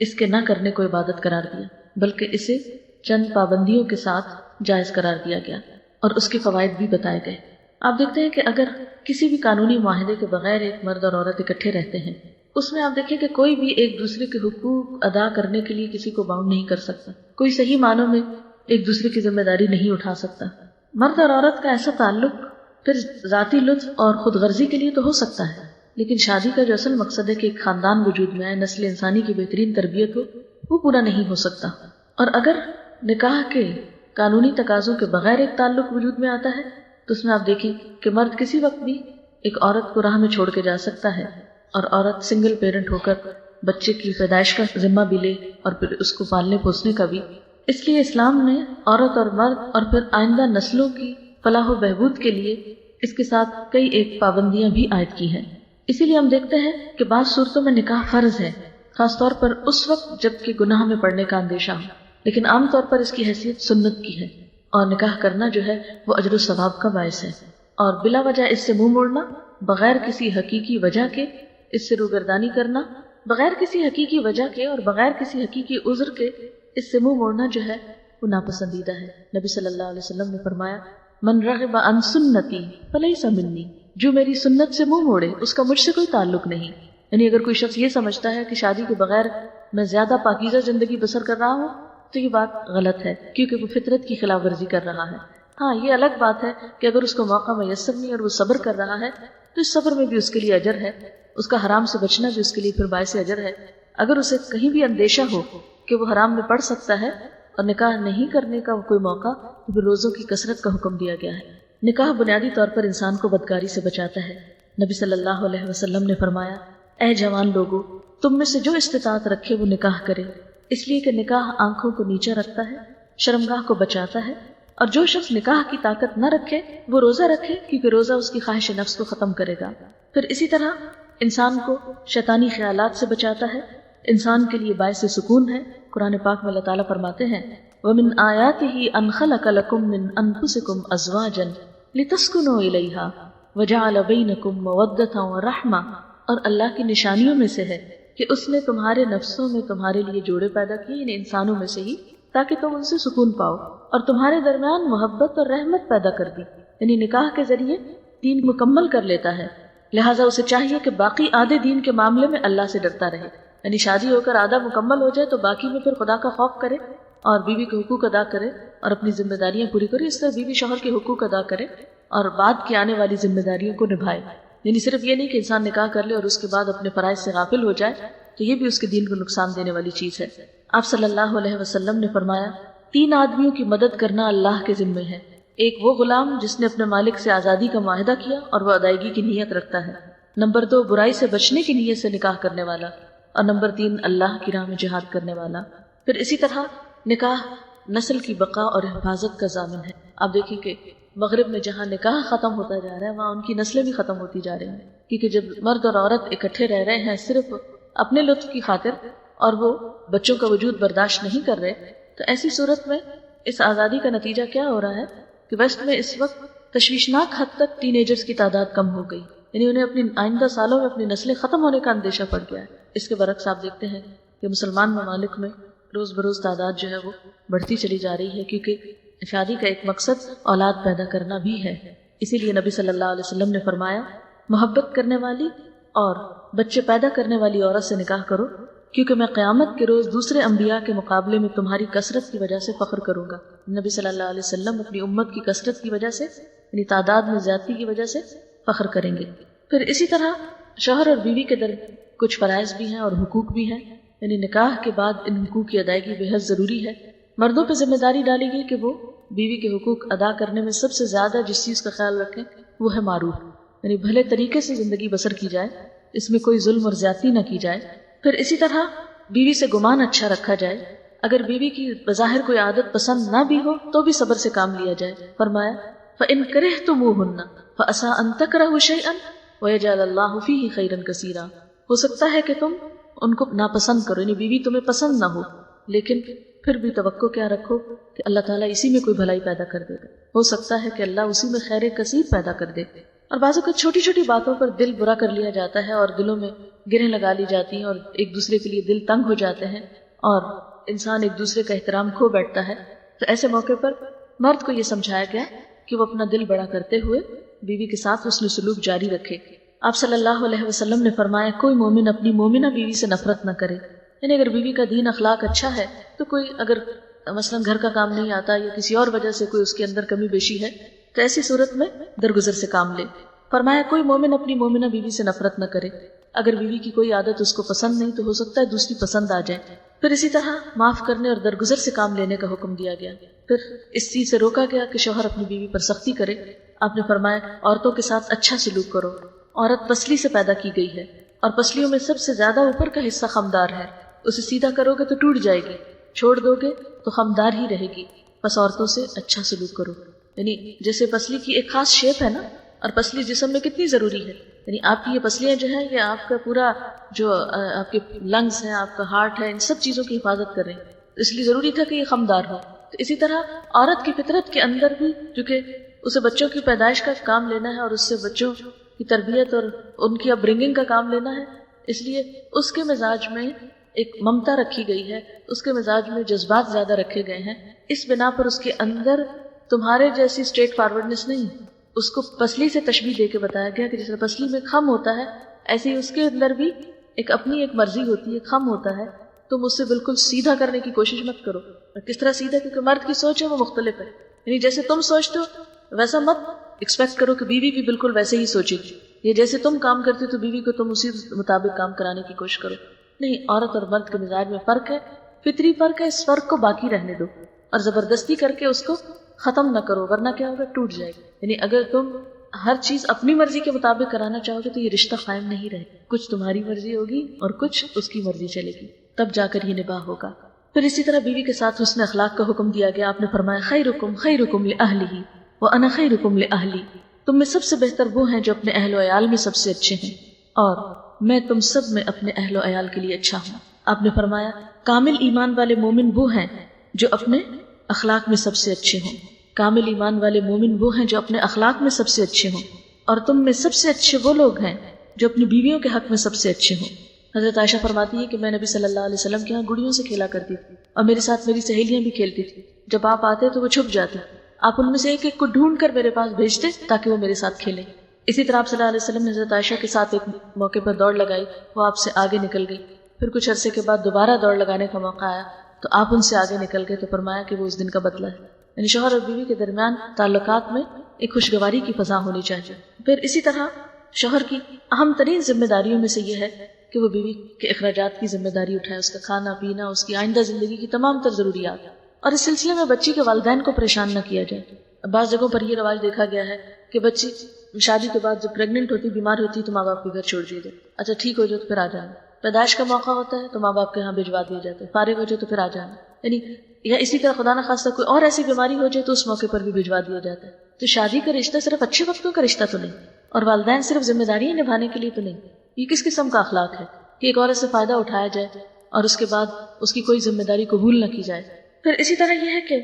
Speaker 1: اس کے نہ کرنے کو عبادت قرار دیا، بلکہ اسے چند پابندیوں کے ساتھ جائز قرار دیا گیا اور اس کے فوائد بھی بتائے گئے۔ آپ دیکھتے ہیں کہ اگر کسی بھی قانونی معاہدے کے بغیر ایک مرد اور عورت اکٹھے رہتے ہیں، اس میں آپ دیکھیں کہ کوئی بھی ایک دوسرے کے حقوق ادا کرنے کے لیے کسی کو باؤنڈ نہیں کر سکتا، کوئی صحیح معنوں میں ایک دوسرے کی ذمہ داری نہیں اٹھا سکتا۔ مرد اور عورت کا ایسا تعلق پھر ذاتی لطف اور خود غرضی کے لیے تو ہو سکتا ہے، لیکن شادی کا جو اصل مقصد ہے کہ ایک خاندان وجود میں آئے، نسل انسانی کی بہترین تربیت ہو، وہ پورا نہیں ہو سکتا۔ اور اگر نکاح کے قانونی تقاضوں کے بغیر ایک تعلق وجود میں آتا ہے تو اس میں آپ دیکھیں کہ مرد کسی وقت بھی ایک عورت کو راہ میں چھوڑ کے جا سکتا ہے، اور عورت سنگل پیرنٹ ہو کر بچے کی پیدائش کا ذمہ بھی لے اور پھر اس کو پالنے پوسنے کا بھی۔ اس لیے اسلام نے عورت اور مرد اور پھر آئندہ نسلوں کی فلاح و بہبود کے لیے اس کے ساتھ کئی ایک پابندیاں بھی عائد کی ہیں۔ اسی لیے ہم دیکھتے ہیں کہ بعض صورتوں میں نکاح فرض ہے، خاص طور پر اس وقت جب کہ گناہ میں پڑنے کا اندیشہ ہو، لیکن عام طور پر اس کی حیثیت سنت کی ہے، اور نکاح کرنا جو ہے وہ اجر و ثواب کا باعث ہے، اور بلا وجہ اس سے منہ موڑنا، بغیر کسی حقیقی وجہ کے اس سے روگردانی کرنا، بغیر کسی حقیقی وجہ کے اور بغیر کسی حقیقی عذر کے اس سے منہ موڑنا جو ہے وہ ناپسندیدہ ہے۔ نبی صلی اللہ علیہ وسلم نے فرمایا، من رغب عن سنتی فلیس منی، جو میری سنت سے منہ موڑے اس کا مجھ سے کوئی تعلق نہیں۔ یعنی اگر کوئی شخص یہ سمجھتا ہے کہ شادی کے بغیر میں زیادہ پاکیزہ زندگی بسر کر رہا ہوں تو یہ بات غلط ہے، کیونکہ وہ فطرت کی خلاف ورزی کر رہا ہے۔ ہاں یہ الگ بات ہے کہ اگر اس کو موقع میسر نہیں اور وہ صبر کر رہا ہے تو اس صبر میں بھی اس کے لیے اجر ہے، اس کا حرام سے بچنا بھی اس کے لیے پھر باعث اجر ہے۔ اگر اسے کہیں بھی اندیشہ ہو کہ وہ حرام میں پڑ سکتا ہے اور نکاح نہیں کرنے کا کوئی موقع، تو پھر روزوں کی کثرت کا حکم دیا گیا ہے۔ نکاح بنیادی طور پر انسان کو بدکاری سے بچاتا ہے۔ نبی صلی اللہ علیہ وسلم نے فرمایا، اے جوان لوگو، تم میں سے جو استطاعت رکھے وہ نکاح کرے، اس لیے کہ نکاح آنکھوں کو نیچا رکھتا ہے، شرمگاہ کو بچاتا ہے، اور جو شخص نکاح کی طاقت نہ رکھے وہ روزہ رکھے، کیونکہ روزہ اس کی خواہش نفس کو ختم کرے گا۔ پھر اسی طرح انسان کو شیطانی خیالات سے بچاتا ہے، انسان کے لیے باعث سکون ہے۔ قرآن پاک میں اللہ تعالیٰ فرماتے ہیں، وَمِنْ آيَاتِهِ أَنْ خَلَقَ لَكُم مِّنْ أَنفُسِكُمْ أَزْوَاجًا لِتَسْكُنُوا إِلَيْهَا وَجَعَلَ بَيْنَكُم مَّوَدَّةً وَرَحْمَةً، اور اللہ کی نشانیوں میں سے ہے کہ اس نے تمہارے نفسوں میں تمہارے لیے جوڑے پیدا کیے، یعنی انسانوں میں سے ہی، تاکہ تم ان سے سکون پاؤ، اور تمہارے درمیان محبت اور رحمت پیدا کر دی۔ یعنی نکاح کے ذریعے دین مکمل کر لیتا ہے، لہٰذا اسے چاہیے کہ باقی آدھے دین کے معاملے میں اللہ سے ڈرتا رہے۔ یعنی شادی ہو کر آدھا مکمل ہو جائے تو باقی میں پھر خدا کا خوف کرے اور بیوی کے حقوق ادا کرے اور اپنی ذمہ داریاں پوری کرے، اس طرح بیوی شوہر کے حقوق ادا کرے اور بعد کی آنے والی ذمہ داریوں کو نبھائے۔ یعنی صرف یہ نہیں کہ انسان نکاح کر لے اور اس کے بعد اپنے فرائض سے غافل ہو جائے، تو یہ بھی اس کے دین کو نقصان دینے والی چیز ہے۔ آپ صلی اللہ علیہ وسلم نے فرمایا، 3 آدمیوں کی مدد کرنا اللہ کے ذمے ہے۔ ایک وہ غلام جس نے اپنے مالک سے آزادی کا معاہدہ کیا اور وہ ادائیگی کی نیت رکھتا ہے۔ نمبر 2 برائی سے بچنے کی نیت سے نکاح کرنے والا، اور نمبر 3 اللہ کی راہ میں جہاد کرنے والا۔ پھر اسی طرح نکاح نسل کی بقا اور حفاظت کا ضامن ہے۔ آپ دیکھیں کہ مغرب میں جہاں نکاح ختم ہوتا جا رہا ہے وہاں ان کی نسلیں بھی ختم ہوتی جا رہی ہیں، کیونکہ جب مرد اور عورت اکٹھے رہ رہے ہیں صرف اپنے لطف کی خاطر اور وہ بچوں کا وجود برداشت نہیں کر رہے، تو ایسی صورت میں اس آزادی کا نتیجہ کیا ہو رہا ہے کہ ویسٹ میں اس وقت تشویشناک حد تک ٹین ایجرز کی تعداد کم ہو گئی، یعنی انہیں اپنی آئندہ سالوں میں اپنی نسلیں ختم ہونے کا اندیشہ پڑ گیا ہے۔ اس کے برعکس آپ دیکھتے ہیں کہ مسلمان ممالک میں روز بروز تعداد جو ہے وہ بڑھتی چلی جا رہی ہے، کیونکہ شادی کا ایک مقصد اولاد پیدا کرنا بھی ہے۔ اسی لیے نبی صلی اللہ علیہ وسلم نے فرمایا، محبت کرنے والی اور بچے پیدا کرنے والی عورت سے نکاح کرو، کیونکہ میں قیامت کے روز دوسرے انبیاء کے مقابلے میں تمہاری کثرت کی وجہ سے فخر کروں گا۔ نبی صلی اللہ علیہ وسلم اپنی امت کی کثرت کی وجہ سے، یعنی تعداد میں زیادتی کی وجہ سے فخر کریں گے۔ پھر اسی طرح شوہر اور بیوی کے درمیان کچھ فرائض بھی ہیں اور حقوق بھی ہیں، یعنی نکاح کے بعد ان حقوق کی ادائیگی بے حد ضروری ہے۔ مردوں پہ ذمہ داری ڈالی گئی کہ وہ بیوی کے حقوق ادا کرنے میں سب سے زیادہ جس چیز کا خیال رکھیں وہ ہے معروف، یعنی بھلے طریقے سے زندگی بسر کی جائے، اس میں کوئی ظلم اور زیادتی نہ کی جائے۔ پھر اسی طرح بیوی سے گمان اچھا رکھا جائے، اگر بیوی کی بظاہر کوئی عادت پسند نہ بھی ہو تو بھی صبر سے کام لیا جائے۔ فرمایا، فَإِن كَرِهْتُمُوهُنَّ فَعَسَىٰ أَن تَكْرَهُوا شَيْئًا وَيَجْعَلَ اللَّهُ فِيهِ خَيْرًا كَثِيرًا، ہو سکتا ہے کہ تم ان کو ناپسند کرو، یعنی بیوی تمہیں پسند نہ ہو، لیکن پھر بھی توقع کیا رکھو کہ اللہ تعالیٰ اسی میں کوئی بھلائی پیدا کر دے گا، ہو سکتا ہے کہ اللہ اسی میں خیر کثیر پیدا کر دے۔ اور بعض اوقات چھوٹی چھوٹی باتوں پر دل برا کر لیا جاتا ہے اور دلوں میں گرہیں لگا لی جاتی ہیں اور ایک دوسرے کے لیے دل تنگ ہو جاتے ہیں اور انسان ایک دوسرے کا احترام کھو بیٹھتا ہے۔ تو ایسے موقع پر مرد کو یہ سمجھایا گیا کہ وہ اپنا دل بڑا کرتے ہوئے بیوی کے ساتھ حسن سلوک جاری رکھے۔ آپ صلی اللہ علیہ وسلم نے فرمایا، کوئی مومن اپنی مومنہ بیوی سے نفرت نہ کرے، یعنی اگر بیوی کا دین اخلاق اچھا ہے تو کوئی اگر مثلا گھر کا کام نہیں آتا یا کسی اور وجہ سے کوئی اس کے اندر کمی بیشی ہے تو ایسی صورت میں درگزر سے کام لے۔ فرمایا، کوئی مومن اپنی مومنہ بیوی سے نفرت نہ کرے، اگر بیوی کی کوئی عادت اس کو پسند نہیں تو ہو سکتا ہے دوسری پسند آ جائے۔ پھر اسی طرح معاف کرنے اور درگزر سے کام لینے کا حکم دیا گیا۔ پھر اس چیز سے روکا گیا کہ شوہر اپنی بیوی پر سختی کرے۔ آپ نے فرمایا، عورتوں کے ساتھ اچھا سلوک کرو۔ عورت پسلی سے پیدا کی گئی ہے اور پسلیوں میں سب سے زیادہ اوپر کا حصہ خمدار ہے، اسے سیدھا کرو گے تو ٹوٹ جائے گی، چھوڑ دو گے تو خمدار ہی رہے گی، بس عورتوں سے اچھا سلوک کرو۔ یعنی جیسے پسلی کی ایک خاص شیپ ہے نا، اور پسلی جسم میں کتنی ضروری ہے، یعنی آپ کی یہ پسلیاں جو ہیں یہ آپ کا پورا جو آپ کے لنگس ہیں، آپ کا ہارٹ ہے، ان سب چیزوں کی حفاظت کر رہے ہیں، اس لیے ضروری تھا کہ یہ خمدار ہو۔ تو اسی طرح عورت کی فطرت کے اندر بھی چونکہ اسے بچوں کی پیدائش کا کام لینا ہے اور اس سے بچوں کی تربیت اور ان کی اپ برنگنگ کا کام لینا ہے، اس لیے اس کے مزاج میں ایک ممتا رکھی گئی ہے، اس کے مزاج میں جذبات زیادہ رکھے گئے ہیں، اس بنا پر اس کے اندر تمہارے جیسی اسٹریٹ فارورڈنس نہیں، اس کو پسلی سے تشبیہ دے کے بتایا گیا کہ جیسے پسلی میں خم ہوتا ہے ایسے ہی اس کے اندر بھی ایک اپنی ایک مرضی ہوتی ہے، خم ہوتا ہے، تم اس سے بالکل سیدھا کرنے کی کوشش مت کرو۔ اور کس طرح سیدھا؟ کیونکہ مرد کی سوچ ہے وہ مختلف ہے، یعنی جیسے تم سوچتے ہو ویسا مت ایکسپیکٹ کرو کہ بیوی بھی بالکل ویسے ہی سوچے گی، یہ جیسے تم کام کرتے تو بیوی کو تم اسی مطابق کام کرانے کی کوشش کرو۔ نہیں، عورت اور مرد کے مزاج میں فرق ہے، فطری فرق ہے، اس فرق کو باقی رہنے دو اور زبردستی کر کے اس کو ختم نہ کرو، ورنہ کیا ہوگا؟ ٹوٹ جائے گا۔ یعنی اگر تم ہر چیز اپنی مرضی کے مطابق کرانا چاہو گے تو یہ رشتہ قائم نہیں رہے گا، کچھ تمہاری مرضی ہوگی اور کچھ اس کی مرضی چلے گی، تب جا کر یہ نباہ ہوگا۔ پھر اسی طرح بیوی کے ساتھ حسن اخلاق کا حکم دیا گیا، آپ نے فرمایا خیرکم خیرکم لأہلہ وانا خیرکم لأہلی، تم میں سب سے بہتر وہ ہیں جو اپنے اہل و عیال میں سب سے اچھے ہیں اور میں تم سب میں اپنے اہل و عیال کے لیے اچھا ہوں۔ آپ نے فرمایا کامل ایمان والے مومن وہ ہیں جو اپنے اخلاق میں سب سے اچھے ہوں، کامل ایمان والے مومن وہ ہیں جو اپنے اخلاق میں سب سے اچھے ہوں، اور تم میں سب سے اچھے وہ لوگ ہیں جو اپنی بیویوں کے حق میں سب سے اچھے ہوں۔ حضرت عائشہ فرماتی ہے کہ میں نبی صلی اللہ علیہ وسلم کے ہاں گڑیوں سے کھیلا کرتی تھی اور میرے ساتھ میری سہیلیاں بھی کھیلتی تھی، جب آپ آتے تو وہ چھپ جاتے، آپ ان میں سے ایک ایک کو ڈھونڈ کر میرے پاس بھیجتے تاکہ وہ میرے ساتھ کھیلیں۔ اسی طرح آپ صلی اللہ علیہ وسلم نے حضرت عائشہ کے ساتھ ایک موقع پر دوڑ لگائی، وہ آپ سے آگے نکل گئی، پھر کچھ عرصے کے بعد دوبارہ دوڑ لگانے کا موقع آیا تو آپ ان سے آگے نکل گئے، تو فرمایا کہ وہ اس دن کا بدلہ ہے۔ یعنی شوہر اور بیوی کے درمیان تعلقات میں ایک خوشگواری کی فضا ہونی چاہیے۔ پھر اسی طرح شوہر کی اہم ترین ذمہ داریوں میں سے یہ ہے کہ وہ بیوی کے اخراجات کی ذمہ داری اٹھائے، اس کا کھانا پینا، اس کی آئندہ زندگی کی تمام تر ضروریات، اور اس سلسلے میں بچی کے والدین کو پریشان نہ کیا جائے۔ بعض جگہوں پر یہ رواج دیکھا گیا ہے کہ بچی شادی کے بعد جب پریگننٹ ہوتی، بیمار ہوتی تو ماں باپ کے گھر چھوڑ دیے جائے، اچھا ٹھیک ہو جائے تو پھر آ جانا، پیدائش کا موقع ہوتا ہے تو ماں باپ کے یہاں بھجوا دیا جاتا ہے، فارغ ہو جائے تو پھر آ جانا، یعنی یا اسی طرح خدا نہ خواستہ کوئی اور ایسی بیماری ہو جائے تو اس موقع پر بھی بھجوا دیا جاتا ہے۔ تو شادی کا رشتہ صرف اچھے وقتوں کا رشتہ تو نہیں، اور والدین صرف ذمہ داریاں نبھانے کے لیے تو نہیں۔ یہ کس قسم کا اخلاق ہے کہ ایک عورت سے فائدہ اٹھایا جائے اور اس کے بعد اس کی کوئی ذمہ داری قبول نہ کی جائے۔ پھر اسی طرح یہ ہے کہ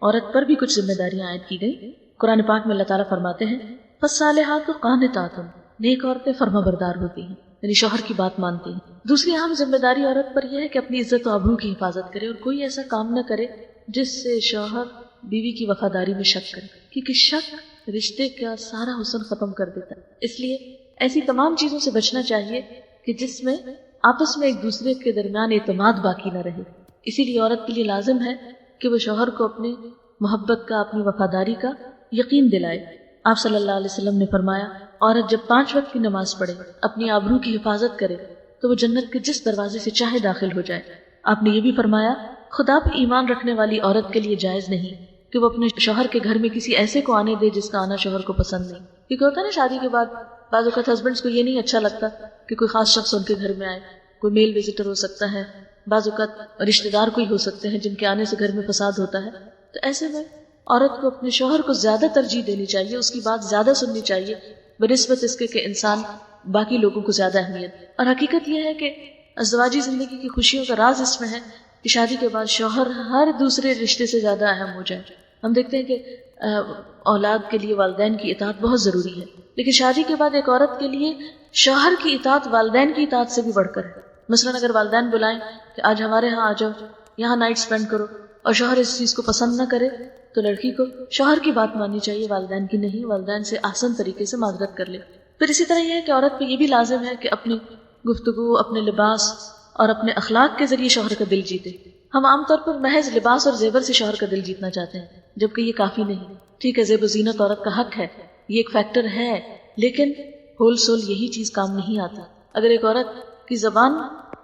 Speaker 1: عورت پر بھی کچھ ذمہ داریاں عائد کی گئی۔ قرآن پاک میں اللہ تعالیٰ فرماتے ہیں فالصالحات قانتات، نیک عورتیں فرما بردار ہوتی ہیں، یعنی شوہر کی بات مانتی ہیں۔ دوسری اہم ذمہ داری عورت پر یہ ہے کہ اپنی عزت و آبرو کی حفاظت کرے اور کوئی ایسا کام نہ کرے جس سے شوہر بیوی کی وفاداری میں شک کرے، کیونکہ شک رشتے کا سارا حسن ختم کر دیتا ہے۔ اس لیے ایسی تمام چیزوں سے بچنا چاہیے کہ جس میں آپس میں ایک دوسرے کے درمیان اعتماد باقی نہ رہے۔ اسی لیے عورت کے لیے لازم ہے کہ وہ شوہر کو اپنی محبت کا، اپنی وفاداری کا یقین دلائے۔ آپ صلی اللہ علیہ وسلم نے فرمایا عورت جب 5 وقت کی نماز پڑھے، اپنی آبرو کی حفاظت کرے تو وہ جنت کے جس دروازے سے چاہے داخل ہو جائے۔ آپ نے یہ بھی فرمایا خدا پہ ایمان رکھنے والی عورت کے لیے جائز نہیں کہ وہ اپنے شوہر کے گھر میں کسی ایسے کو آنے دے جس کا آنا شوہر کو پسند نہیں، کیونکہ ہوتا ہے نا شادی کے بعد بعض اوقات ہسبینڈس کو یہ نہیں اچھا لگتا کہ کوئی خاص شخص ان کے گھر میں آئے، کوئی میل وزٹر ہو سکتا ہے، بعض اوقات رشتہ دار کوئی ہو سکتے ہیں جن کے آنے سے گھر میں فساد ہوتا ہے۔ تو ایسے میں عورت کو اپنے شوہر کو زیادہ ترجیح دینی چاہیے، اس کی بات زیادہ سننی چاہیے بنسبت اس کے کہ انسان باقی لوگوں کو زیادہ اہمیت۔ اور حقیقت یہ ہے کہ ازدواجی زندگی کی خوشیوں کا راز اس میں ہے کہ شادی کے بعد شوہر ہر دوسرے رشتے سے زیادہ اہم ہو جائے۔ ہم دیکھتے ہیں کہ اولاد کے لیے والدین کی اطاعت بہت ضروری ہے، لیکن شادی کے بعد ایک عورت کے لیے شوہر کی اطاعت والدین کی اطاعت سے بھی بڑھ کر ہے۔ مثلاً اگر والدین بلائیں کہ آج ہمارے ہاں آ جاؤ، یہاں نائٹ سپینڈ کرو، اور شوہر اس چیز کو پسند نہ کرے تو لڑکی کو شوہر کی بات ماننی چاہیے، والدین کی نہیں، والدین سے آسان طریقے سے معذرت کر لے۔ پھر اسی طرح یہ ہے کہ عورت پہ یہ بھی لازم ہے کہ اپنی گفتگو، اپنے لباس اور اپنے اخلاق کے ذریعے شوہر کا دل جیتے۔ ہم عام طور پر محض لباس اور زیور سے شوہر کا دل جیتنا چاہتے ہیں، جبکہ یہ کافی نہیں۔ ٹھیک ہے، زیب و زینت عورت کا حق ہے، یہ ایک فیکٹر ہے، لیکن ہول سول یہی چیز کام نہیں آتا۔ اگر ایک عورت کی زبان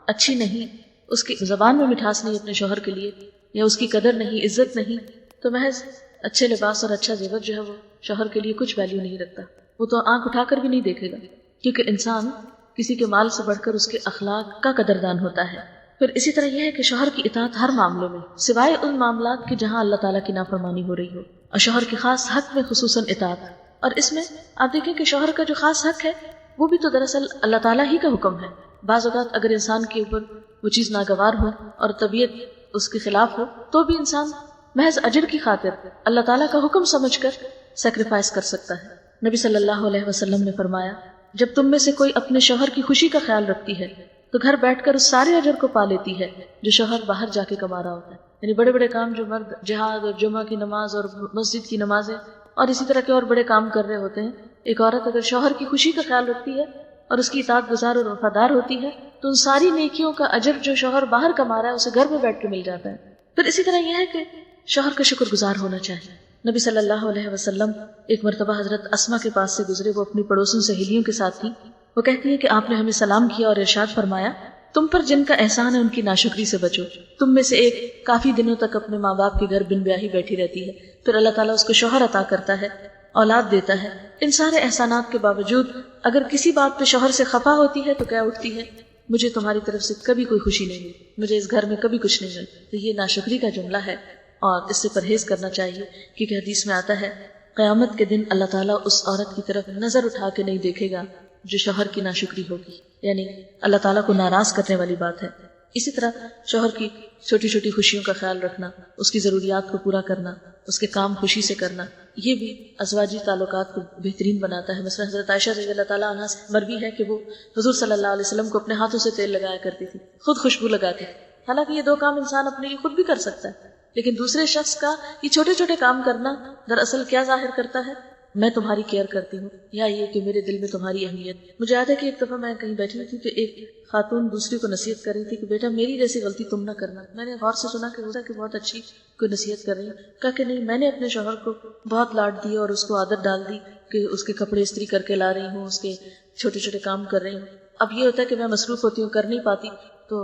Speaker 1: اچھی نہیں، اس کی زبان میں مٹھاس نہیں اپنے شوہر کے لیے، یا اس کی قدر نہیں، عزت نہیں، تو محض اچھے لباس اور اچھا زیور جو ہے وہ شوہر کے لیے کچھ ویلیو نہیں رکھتا، وہ تو آنکھ اٹھا کر بھی نہیں دیکھے گا، کیونکہ انسان کسی کے مال سے بڑھ کر اس کے اخلاق کا قدردان ہوتا ہے۔ پھر اسی طرح یہ ہے کہ شوہر کی اطاعت ہر معاملوں میں، سوائے ان معاملات کے جہاں اللہ تعالیٰ کی نافرمانی ہو رہی ہو، اور شوہر کے خاص حق میں خصوصاً اطاعت۔ اور اس میں آپ دیکھیں کہ شوہر کا جو خاص حق ہے وہ بھی تو دراصل اللہ تعالیٰ ہی کا حکم ہے. بعض اوقات اگر انسان کے اوپر وہ چیز ناگوار ہو اور طبیعت اس کے خلاف ہو تو بھی انسان محض اجر کی خاطر اللہ تعالیٰ کا حکم سمجھ کر سیکریفائس کر سکتا ہے. نبی صلی اللہ علیہ وسلم نے فرمایا جب تم میں سے کوئی اپنے شوہر کی خوشی کا خیال رکھتی ہے تو گھر بیٹھ کر اس سارے اجر کو پا لیتی ہے جو شوہر باہر جا کے کما رہا ہوتا ہے. یعنی بڑے بڑے کام جو مرد جہاد اور جمعہ کی نماز اور مسجد کی نمازیں اور اسی طرح کے اور بڑے کام کر رہے ہوتے ہیں، ایک عورت اگر شوہر کی خوشی کا خیال رکھتی ہے اور اس کی اطاعت گزار اور وفادار ہوتی ہے تو ان ساری نیکیوں کا اجر جو شوہر باہر کما رہا ہے اسے گھر میں بیٹھ کے مل جاتا ہے. پھر اسی طرح یہ ہے کہ شوہر کا شکر گزار ہونا چاہیے. نبی صلی اللہ علیہ وسلم ایک مرتبہ حضرت اسما کے پاس سے گزرے. وہ اپنی پڑوسن سہیلیوں کے ساتھ تھی. وہ کہتی ہے کہ آپ نے ہمیں سلام کیا اور ارشاد فرمایا تم پر جن کا احسان ہے ان کی ناشکری سے بچو. تم میں سے ایک کافی دنوں تک اپنے ماں باپ کے گھر بن بیاہی بیٹھی رہتی ہے، پھر اللہ تعالیٰ اس کو شوہر عطا کرتا ہے، اولاد دیتا ہے. ان سارے احسانات کے باوجود اگر کسی بات پہ شوہر سے خفا ہوتی ہے تو کیا اٹھتی ہے مجھے تمہاری طرف سے کبھی کوئی خوشی نہیں ملی، مجھے اس گھر میں کبھی کچھ نہیں ملی. تو یہ ناشکری کا جملہ ہے اور اس سے پرہیز کرنا چاہیے، کیونکہ حدیث میں آتا ہے قیامت کے دن اللہ تعالیٰ اس عورت کی طرف نظر اٹھا کے نہیں دیکھے گا جو شوہر کی ناشکری ہوگی. یعنی اللہ تعالیٰ کو ناراض کرنے والی بات ہے. اسی طرح شوہر کی چھوٹی چھوٹی خوشیوں کا خیال رکھنا، اس کی ضروریات کو پورا کرنا، اس کے کام خوشی سے کرنا، یہ بھی ازواجی تعلقات کو بہترین بناتا ہے. مثلا حضرت عائشہ رضی اللہ تعالیٰ عنہ سے مروی ہے کہ وہ حضور صلی اللہ علیہ وسلم کو اپنے ہاتھوں سے تیل لگایا کرتی تھی، خود خوشبو لگاتی تھی. حالانکہ یہ دو کام انسان اپنے لیے خود بھی کر سکتا ہے، لیکن دوسرے شخص کا یہ چھوٹے چھوٹے کام کرنا دراصل کیا ظاہر کرتا ہے؟ میں تمہاری کیئر کرتی ہوں، یا یہ کہ میرے دل میں تمہاری اہمیت. مجھے یاد ہے کہ ایک دفعہ میں کہیں بیٹھی ہوئی تھی تو ایک خاتون دوسری کو نصیحت کر رہی تھی کہ بیٹا میری جیسی غلطی تم نہ کرنا. میں نے غور سے سنا کہ بہت اچھی کوئی نصیحت کر رہی ہے. کہا کہ نہیں، میں نے اپنے شوہر کو بہت لاڈ دی اور اس کو عادت ڈال دی کہ اس کے کپڑے استری کر کے لا رہی ہوں، اس کے چھوٹے چھوٹے کام کر رہی ہوں. اب یہ ہوتا ہے کہ میں مصروف ہوتی ہوں، کر نہیں پاتی، تو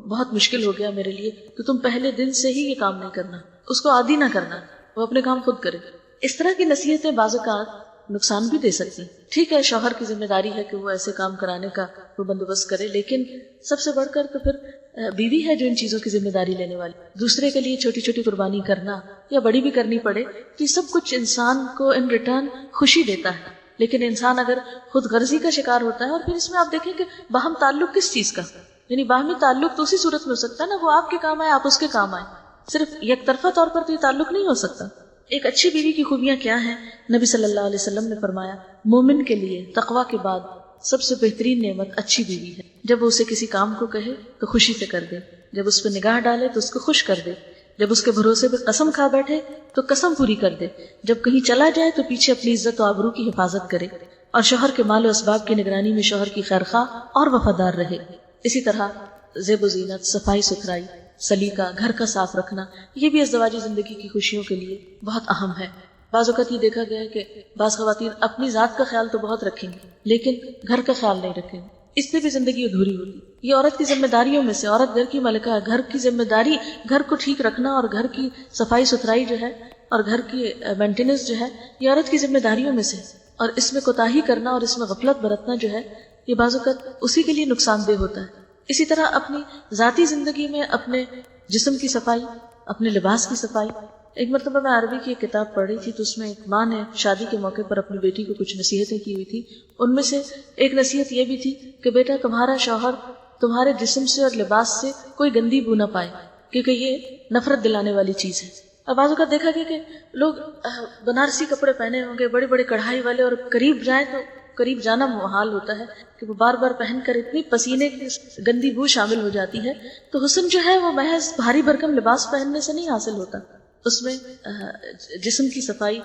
Speaker 1: بہت مشکل ہو گیا میرے لیے. تو تم پہلے دن سے ہی یہ کام نہیں کرنا، اس کو عادی نہ کرنا، وہ اپنے کام خود کرے. اس طرح کی نصیحتیں بعض اوقات نقصان بھی دے سکتی ہیں. ٹھیک ہے، شوہر کی ذمہ داری ہے کہ وہ ایسے کام کرانے کا وہ بندوبست کرے، لیکن سب سے بڑھ کر تو پھر بیوی ہے جو ان چیزوں کی ذمہ داری لینے والی. دوسرے کے لیے چھوٹی چھوٹی قربانی کرنا یا بڑی بھی کرنی پڑے تو سب کچھ انسان کو ان ریٹرن خوشی دیتا ہے. لیکن انسان اگر خود غرضی کا شکار ہوتا ہے، اور پھر اس میں آپ دیکھیں کہ باہم تعلق کس چیز کا، یعنی باہمی تعلق تو اسی صورت میں ہو سکتا ہے نا، وہ آپ کے کام آئے آپ اس کے کام آئے. صرف یک طرفہ طور پر تو یہ تعلق نہیں ہو سکتا. ایک اچھی بیوی کی خوبیاں کیا ہیں؟ نبی صلی اللہ علیہ وسلم نے فرمایا مومن کے لیے تقوی کے بعد سب سے بہترین نعمت اچھی بیوی ہے. جب وہ اسے کسی کام کو کہے تو خوشی سے کر دے، جب اس پہ نگاہ ڈالے تو اس کو خوش کر دے، جب اس کے بھروسے پہ قسم کھا بیٹھے تو قسم پوری کر دے، جب کہیں چلا جائے تو پیچھے اپنی عزت و آبرو کی حفاظت کرے، اور شوہر کے مال و اسباب کی نگرانی میں شوہر کی خیرخواہ اور وفادار رہے. اسی طرح زیب و زینت، صفائی ستھرائی، سلیقہ، گھر کا صاف رکھنا، یہ بھی ازدواجی زندگی کی خوشیوں کے لیے بہت اہم ہے. بعض اوقات یہ دیکھا گیا ہے کہ بعض خواتین اپنی ذات کا خیال تو بہت رکھیں گی لیکن گھر کا خیال نہیں رکھیں گی، اس سے بھی زندگی ادھوری ہوتی. یہ عورت کی ذمہ داریوں میں سے، عورت گھر کی ملکہ ہے، گھر کی ذمہ داری گھر کو ٹھیک رکھنا اور گھر کی صفائی ستھرائی جو ہے اور گھر کی مینٹیننس جو ہے یہ عورت کی ذمہ داریوں میں سے. اور اس میں کوتاہی کرنا اور اس میں غفلت برتنا جو ہے یہ بعض اوقات اسی کے لیے نقصان دہ ہوتا ہے. اسی طرح اپنی ذاتی زندگی میں اپنے جسم کی صفائی، اپنے لباس کی صفائی. ایک مرتبہ میں عربی کی ایک کتاب پڑھ رہی تھی تو اس میں ایک ماں نے شادی کے موقع پر اپنی بیٹی کو کچھ نصیحتیں کی ہوئی تھی. ان میں سے ایک نصیحت یہ بھی تھی کہ بیٹا تمہارا شوہر تمہارے جسم سے اور لباس سے کوئی گندی بو نہ پائے، کیونکہ یہ نفرت دلانے والی چیز ہے. اب بعض اوقات دیکھا گیا کہ لوگ بنارسی کپڑے پہنے ہوں گے، بڑے بڑے کڑھائی والے، اور قریب جائیں تو قریب جانا محال ہوتا ہے کہ وہ بار بار پہن کر اتنی پسینے کی گندی بو شامل ہو جاتی ہے. تو حسن جو ہے وہ محض بھاری بھرکم لباس پہننے سے نہیں حاصل ہوتا، اس میں جسم کی صفائی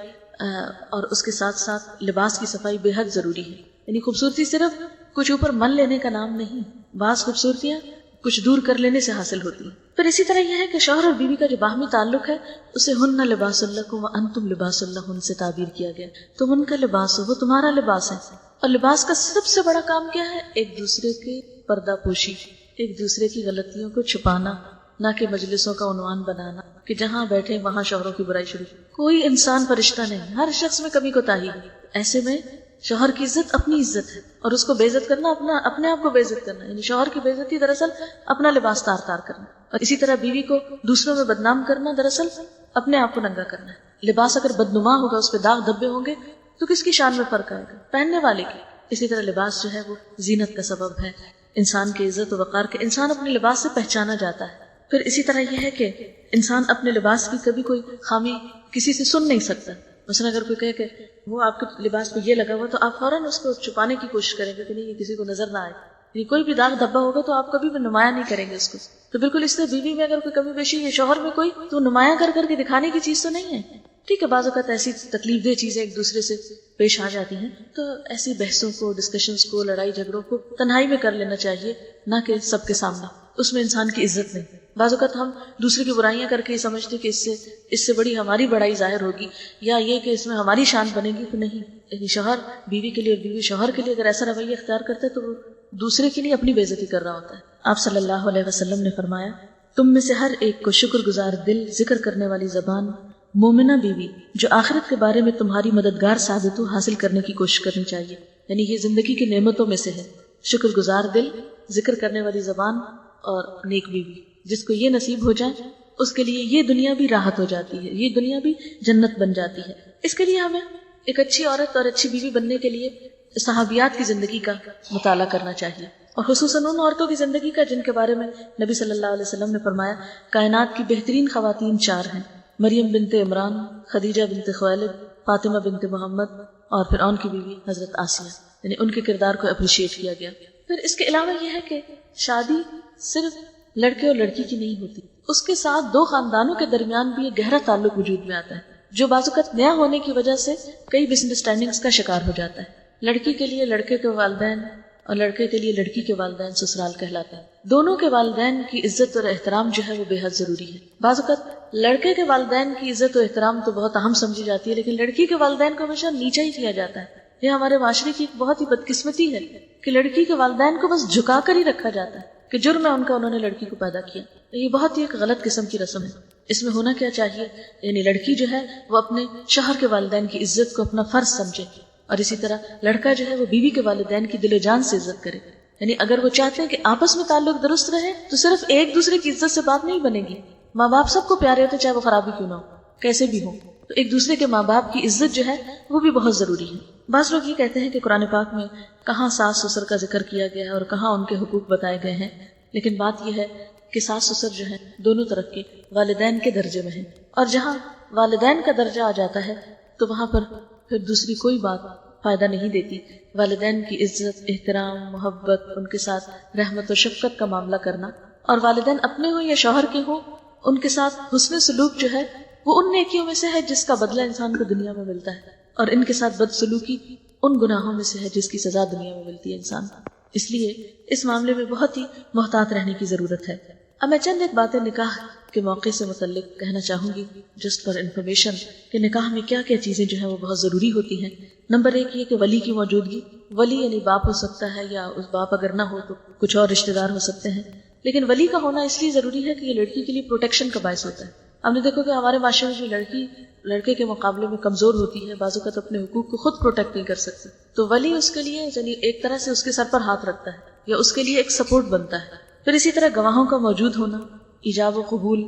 Speaker 1: اور اس کے ساتھ ساتھ لباس کی صفائی بے حد ضروری ہے. یعنی خوبصورتی صرف کچھ اوپر من لینے کا نام نہیں، بعض خوبصورتیاں کچھ دور کر لینے سے حاصل ہوتی ہیں. پھر اسی طرح یہ ہے کہ شوہر اور بیوی کا جو باہمی تعلق ہے اسے ہن لباس لکم وانتم لباس لہن سے تعبیر کیا گیا. تم ان کا لباس ہو، وہ تمہارا لباس ہے. اور لباس کا سب سے بڑا کام کیا ہے؟ ایک دوسرے کے پردہ پوشی، ایک دوسرے کی غلطیوں کو چھپانا، نہ کہ مجلسوں کا عنوان بنانا کہ جہاں بیٹھے وہاں شوہروں کی برائی شروع. کوئی انسان فرشتہ نہیں، ہر شخص میں کمی کوتاہی ہے. ایسے میں شوہر کی عزت اپنی عزت ہے اور اس کو بے عزت کرنا اپنے آپ کو بے عزت کرنا، یعنی شوہر کی بے عزتی دراصل اپنا لباس تار تار کرنا. اور اسی طرح بیوی کو دوسروں میں بدنام کرنا دراصل اپنے آپ کو ننگا کرنا ہے. لباس اگر بدنما ہوگا، اس پہ داغ دھبے ہوں گے تو کس کی شان میں فرق آئے گا؟ پہننے والے کی. اسی طرح لباس جو ہے وہ زینت کا سبب ہے، انسان کی عزت و وقار کے، انسان اپنے لباس سے پہچانا جاتا ہے۔ پھر اسی طرح یہ ہے کہ انسان اپنے لباس کی کبھی کوئی خامی کسی سے سن نہیں سکتا۔ مثلا اگر کوئی کہے کہ وہ آپ کے لباس پہ یہ لگا ہوا تو آپ فوراً اس کو چھپانے کی کوشش کریں گے کہ نہیں یہ کسی کو نظر نہ آئے، یہ کوئی بھی داغ دھبا ہوگا تو آپ کبھی بھی نمایاں نہیں کریں گے اس کو۔ تو بالکل اس طرح بیوی میں اگر کوئی کمی بیشی یا شوہر میں کوئی، تو نمایاں کر کر کے دکھانے کی چیز تو نہیں ہے۔ ٹھیک ہے، بعض اوقات ایسی تکلیف دہ چیزیں ایک دوسرے سے پیش آ جاتی ہیں تو ایسی بحثوں کو، ڈسکشنز کو، لڑائی جھگڑوں کو تنہائی میں کر لینا چاہیے، نہ کہ سب کے سامنے۔ اس میں انسان کی عزت نہیں۔ بعض اوقات ہم دوسرے کی برائیاں کر کے یہ سمجھتے کہ اس سے بڑی ہماری بڑائی ظاہر ہوگی، یا یہ کہ اس میں ہماری شان بنے گی، تو نہیں۔ یعنی شوہر بیوی کے لیے اور بیوی شوہر کے لیے اگر ایسا رویہ اختیار کرتا ہے تو وہ دوسرے کے لیے اپنی بے عزتی کر رہا ہوتا ہے۔ آپ صلی اللہ علیہ وسلم نے فرمایا، تم میں سے ہر ایک کو شکر گزار دل، ذکر کرنے والی زبان، مومنہ بیوی جو آخرت کے بارے میں تمہاری مددگار ثابت ہو، حاصل کرنے کی کوشش کرنی چاہیے۔ یعنی یہ زندگی کی نعمتوں میں سے ہے، شکر گزار دل، ذکر کرنے والی زبان اور نیک بیوی۔ جس کو یہ نصیب ہو جائے اس کے لیے یہ دنیا بھی راحت ہو جاتی ہے، یہ دنیا بھی جنت بن جاتی ہے۔ اس کے لیے ہمیں ایک اچھی عورت اور اچھی بیوی بننے کے لیے صحابیات کی زندگی کا مطالعہ کرنا چاہیے، اور خصوصاً ان عورتوں کی زندگی کا جن کے بارے میں نبی صلی اللہ علیہ وسلم نے فرمایا کائنات کی بہترین خواتین 4 ہیں، مریم بنت عمران، خدیجہ بنت خویلد، فاطمہ بنت محمد اور فرعون کی بیوی حضرت آسیہ۔ یعنی ان کے کردار کو اپریشیٹ کیا گیا۔ پھر اس کے علاوہ یہ ہے کہ شادی صرف لڑکے اور لڑکی کی نہیں ہوتی، اس کے ساتھ 2 خاندانوں کے درمیان بھی ایک گہرا تعلق وجود میں آتا ہے، جو بعض اوقات نیا ہونے کی وجہ سے کئی مس انڈرسٹینڈنگز کا شکار ہو جاتا ہے۔ لڑکی کے لیے لڑکے کے والدین اور لڑکے کے لیے لڑکی کے والدین سسرال کہلاتے ہیں۔ دونوں کے والدین کی عزت اور احترام جو ہے وہ بے حد ضروری ہے۔ بعض اوقات لڑکے کے والدین کی عزت و احترام تو بہت اہم سمجھی جاتی ہے، لیکن لڑکی کے والدین کو ہمیشہ نیچا ہی کیا جاتا ہے۔ یہ ہمارے معاشرے کی ایک بہت ہی بدقسمتی ہے کہ لڑکی کے والدین کو بس جھکا کر ہی رکھا جاتا ہے کہ جرم ہے ان کا، انہوں نے لڑکی کو پیدا کیا۔ یہ بہت ہی ایک غلط قسم کی رسم ہے۔ اس میں ہونا کیا چاہیے، یعنی لڑکی جو ہے وہ اپنے شوہر کے والدین کی عزت کو اپنا فرض سمجھے، اور اسی طرح لڑکا جو ہے وہ بیوی کے والدین کی دل و جان سے عزت کرے۔ یعنی اگر وہ چاہتے ہیں کہ آپس میں تعلق درست رہے تو صرف ایک دوسرے کی عزت سے بات نہیں بنے گی۔ ماں باپ سب کو پیارے ہوتے چاہے وہ خرابی کیوں نہ ہو، کیسے بھی ہو، تو ایک دوسرے کے ماں باپ کی عزت جو ہے وہ بھی بہت ضروری ہے۔ بعض لوگ یہ کہتے ہیں کہ قرآن پاک میں کہاں ساس سسر کا ذکر کیا گیا ہے اور کہاں ان کے حقوق بتائے گئے ہیں، لیکن بات یہ ہے کہ ساس سسر جو ہے دونوں طرف کے والدین کے درجے میں ہیں، اور جہاں والدین کا درجہ آ جاتا ہے تو وہاں پر پھر دوسری کوئی بات فائدہ نہیں دیتی۔ والدین کی عزت، احترام، محبت، ان کے ساتھ رحمت و شفقت کا معاملہ کرنا، اور والدین اپنے ہوں یا شوہر کے ہوں، ان کے ساتھ حسن سلوک جو ہے وہ ان نیکیوں میں سے ہے جس کا بدلہ انسان کو دنیا میں ملتا ہے، اور ان کے ساتھ بدسلوکی ان گناہوں میں سے ہے جس کی سزا دنیا میں ملتی ہے انسان کو۔ اس لیے اس معاملے میں بہت ہی محتاط رہنے کی ضرورت ہے۔ اب میں چند ایک باتیں نکاح کے موقع سے متعلق کہنا چاہوں گی، جسٹ فار انفارمیشن، کہ نکاح میں کیا کیا چیزیں جو ہیں وہ بہت ضروری ہوتی ہیں۔ نمبر 1 یہ کہ ولی کی موجودگی۔ ولی یعنی باپ ہو سکتا ہے، یا اس باپ اگر نہ ہو تو کچھ اور رشتہ دار ہو سکتے ہیں، لیکن ولی کا ہونا اس لیے ضروری ہے کہ یہ لڑکی کے لیے پروٹیکشن کا باعث ہوتا ہے۔ ہم نے دیکھو کہ ہمارے معاشرے میں جو لڑکی لڑکے کے مقابلے میں کمزور ہوتی ہے، بعض اوقات اپنے حقوق کو خود پروٹیکٹ نہیں کر سکتی، تو ولی اس کے لیے یعنی ایک طرح سے اس کے سر پر ہاتھ رکھتا ہے یا اس کے لیے ایک سپورٹ بنتا ہے۔ پھر اسی طرح گواہوں کا موجود ہونا، ایجاب و قبول،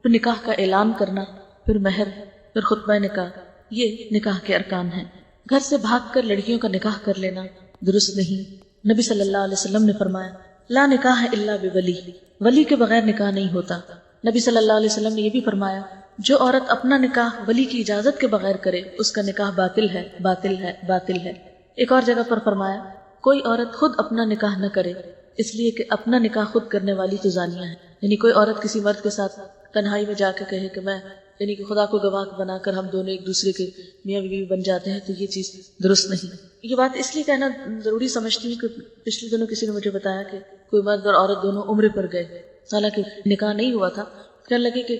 Speaker 1: پھر نکاح کا اعلان کرنا، پھر مہر، پھر خطبہ نکاح، یہ نکاح کے ارکان ہیں۔ گھر سے بھاگ کر لڑکیوں کا نکاح کر لینا درست نہیں۔ نبی صلی اللہ علیہ وسلم نے فرمایا لا نکاح الا بولی، ولی کے بغیر نکاح نہیں ہوتا۔ نبی صلی اللہ علیہ وسلم نے یہ بھی فرمایا جو عورت اپنا نکاح ولی کی اجازت کے بغیر کرے اس کا نکاح باطل ہے، باطل ہے، باطل ہے۔ ایک اور جگہ پر فرمایا کوئی عورت خود اپنا نکاح نہ کرے، اس لیے کہ اپنا نکاح خود کرنے والی تو زانیہ ہے۔ یعنی کوئی عورت کسی مرد کے ساتھ تنہائی میں جا کے کہے کہ میں یعنی کہ خدا کو گواہ بنا کر ہم دونوں ایک دوسرے کے میاں بیوی بن جاتے ہیں، تو یہ چیز درست نہیں۔ یہ بات اس لیے کہنا ضروری سمجھتی ہوں کہ پچھلے دنوں کسی نے مجھے بتایا کہ کوئی مرد اور عورت دونوں عمرے پر گئے، حالانکہ نکاح نہیں ہوا تھا۔ کہنے لگے کہ